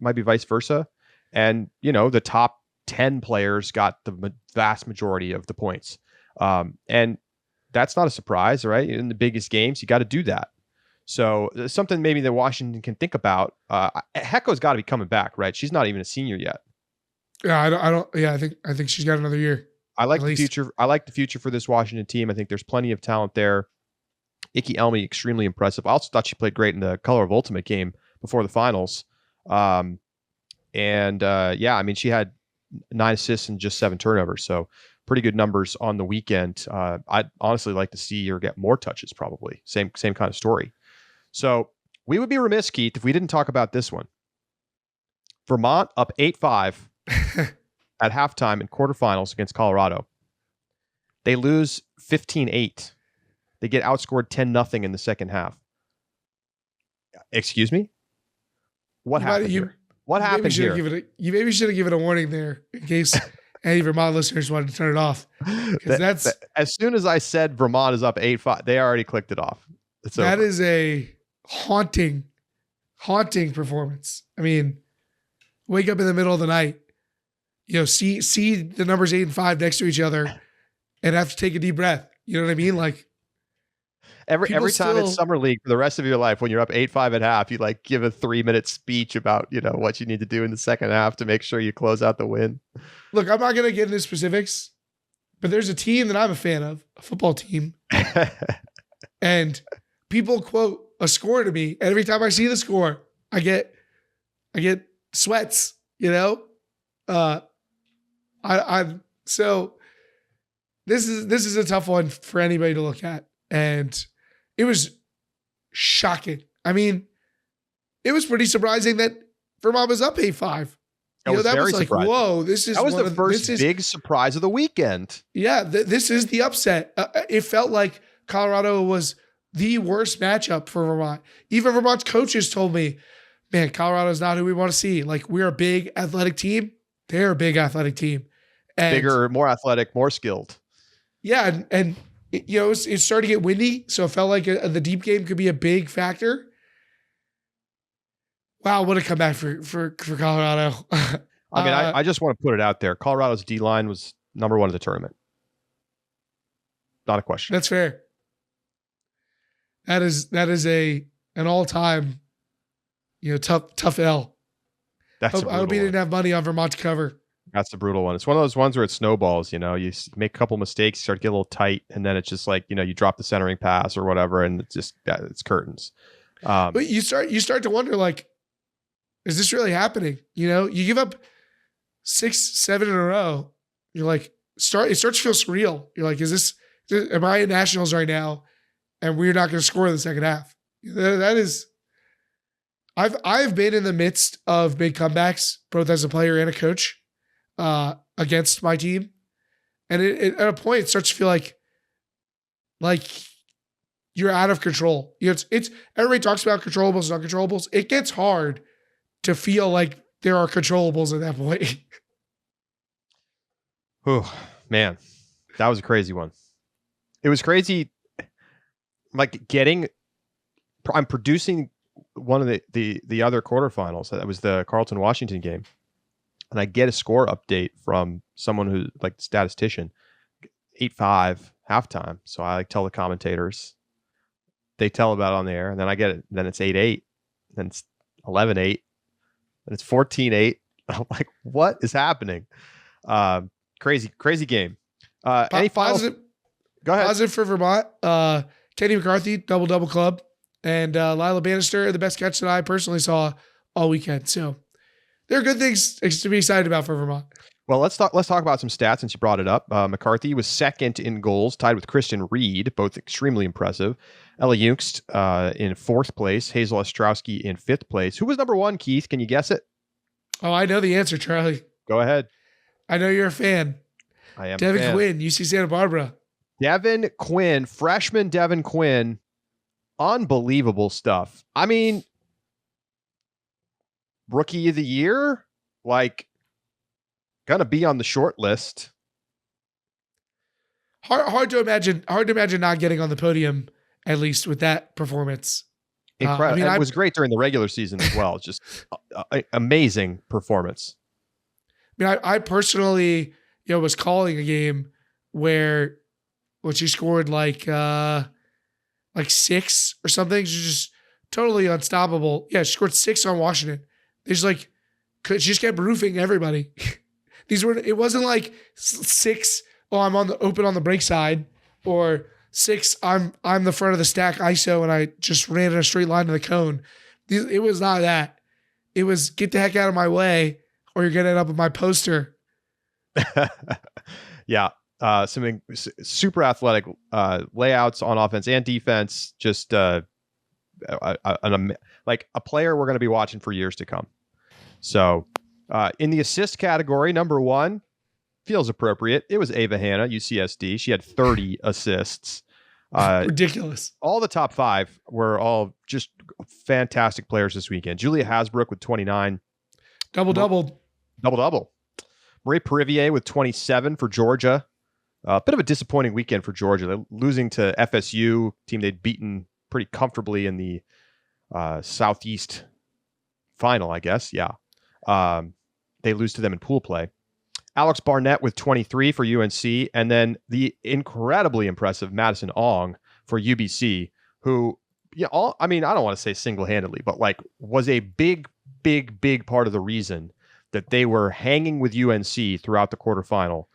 Might be vice versa. And, the top 10 players got the vast majority of the points. And that's not a surprise, right? In the biggest games, you got to do that. So something maybe that Washington can think about. Hecko's got to be coming back, right? She's not even a senior yet. Yeah, I think she's got another year. I like the future. I like the future for this Washington team. I think there's plenty of talent there. Iki Elmi, extremely impressive. I also thought she played great in the Color of Ultimate game before the finals. I mean, she had 9 assists and just 7 turnovers. So pretty good numbers on the weekend. I'd honestly like to see her get more touches, probably. Same kind of story. So we would be remiss, Keith, if we didn't talk about this one. Vermont up 8-5 at halftime in quarterfinals against Colorado. They lose 15-8. They get outscored 10-0 in the second half. Excuse me? What happened here? What happened here? You maybe should have given a warning there in case any Vermont listeners wanted to turn it off. That's as soon as I said Vermont is up 8-5, they already clicked it off. That is a haunting performance. I mean, wake up in the middle of the night, see the numbers 8 and 5 next to each other and have to take a deep breath. You know what I mean? Like, Every time it's summer league for the rest of your life, when you're up 8-5 at half, you like give a 3-minute speech about, what you need to do in the second half to make sure you close out the win. Look, I'm not going to get into specifics, but there's a team that I'm a fan of, a football team. And people quote a score to me. And every time I see the score, I get sweats, so this is a tough one for anybody to look at. And it was shocking. I mean, it was pretty surprising that Vermont was up 8-5. That was like, surprising. Whoa, that was the first big surprise of the weekend. Yeah, this is the upset. It felt like Colorado was the worst matchup for Vermont. Even Vermont's coaches told me, man, Colorado's not who we want to see. Like, we're a big athletic team. They're a big athletic team. And bigger, more athletic, more skilled. Yeah, and it started to get windy, so it felt like the deep game could be a big factor. Wow, what a comeback for Colorado. I mean, I just want to put it out there. Colorado's D-line was number 1 of the tournament. Not a question. That's fair. That is an all-time, tough L. That's a I hope brutal he one. didn't have money on Vermont to cover. That's the brutal one. It's one of those ones where it snowballs, you make a couple mistakes, you start to get a little tight, and then it's just like, you drop the centering pass or whatever, and it's curtains. But you start to wonder, like, is this really happening? You give up 6, 7 in a row. You're like, it starts to feel surreal. You're like, am I at Nationals right now? And we're not going to score in the second half. That is, I've been in the midst of big comebacks, both as a player and a coach, against my team. And it at a point, it starts to feel like you're out of control. It's everybody talks about controllables and uncontrollables. It gets hard to feel like there are controllables at that point. Oh, man, that was a crazy one. It was crazy. Like I'm producing one of the other quarterfinals. That was the Carlton Washington game. And I get a score update from someone who's like statistician, 8-5 halftime. So I tell the commentators, they tell about it on the air, and then I get it. Then it's 8-8, then it's 11-8, then it's 14-8. I'm like, what is happening? Crazy game. Any final? Go ahead. Positive for Vermont. Kenny McCarthy, double club, and Lila Bannister, the best catch that I personally saw all weekend. So there are good things to be excited about for Vermont. Well, let's talk about some stats since you brought it up. McCarthy was second in goals, tied with Christian Reed, both extremely impressive. Ella Jungst in fourth place, Hazel Ostrowski in fifth place. Who was number one, Keith? Can you guess it? Oh, I know the answer, Charlie. Go ahead. I know you're a fan. I am. Devin Quinn, UC Santa Barbara. Devin Quinn, freshman Devin Quinn. Unbelievable stuff. I mean, rookie of the year, like, gonna be on the short list. Hard to imagine not getting on the podium, at least with that performance. Incredible. It was great during the regular season as well. Just amazing performance. I mean, I personally, was calling a game where she scored like 6 or something. She's just totally unstoppable. Yeah, she scored 6 on Washington. They just she just kept roofing everybody. It wasn't like 6. Oh, I'm on the break side, or 6. I'm the front of the stack ISO and I just ran in a straight line to the cone. It was not that. It was get the heck out of my way, or you're gonna end up with my poster. Yeah. Some super athletic layouts on offense and defense. Just like a player we're going to be watching for years to come. So in the assist category, number 1 feels appropriate. It was Ava Hanna, UCSD. She had 30 assists. Ridiculous. All the top 5 were all just fantastic players this weekend. Julia Hasbrook with 29. Double. Marie Perivier with 27 for Georgia. A bit of a disappointing weekend for Georgia. They're losing to FSU, team they'd beaten pretty comfortably in the Southeast final, I guess. Yeah. They lose to them in pool play. Alex Barnett with 23 for UNC, and then the incredibly impressive Madison Ong for UBC, who, I don't want to say single-handedly, but was a big part of the reason that they were hanging with UNC throughout the quarterfinal.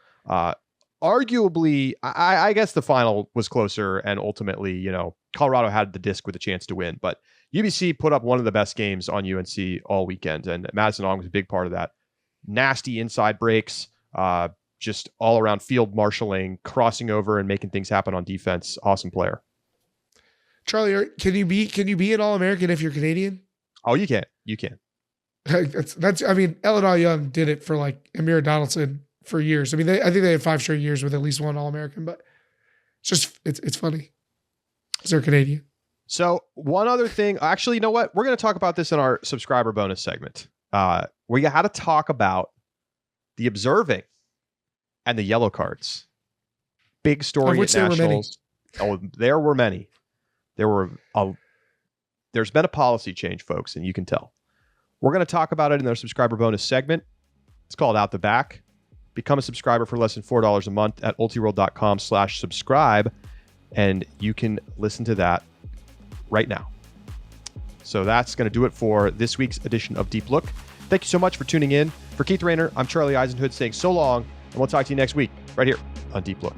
Arguably, I guess the final was closer, and ultimately, Colorado had the disc with a chance to win, but UBC put up one of the best games on UNC all weekend, and Madison Ong was a big part of that. Nasty inside breaks, just all around field marshaling, crossing over and making things happen on defense. Awesome player. Charlie, can you be an All-American if you're Canadian? Oh, you can. That's. I mean, Eleanor Young did it for Amira Donaldson for years. I mean, I think they had 5 straight years with at least one All-American, but it's funny because they're Canadian. So one other thing, actually, you know what? We're going to talk about this in our subscriber bonus segment. We had to talk about the observing and the yellow cards. Big story at Nationals. There were many. There's been a policy change, folks, and you can tell. We're going to talk about it in our subscriber bonus segment. It's called Out the Back. become a subscriber for less than $4 a month at ultiworld.com/subscribe, and you can listen to that right now. So that's going to do it for this week's edition of Deep Look. Thank you so much for tuning in. For Keith Raynor, I'm Charlie Eisenhood saying so long, and we'll talk to you next week right here on Deep Look.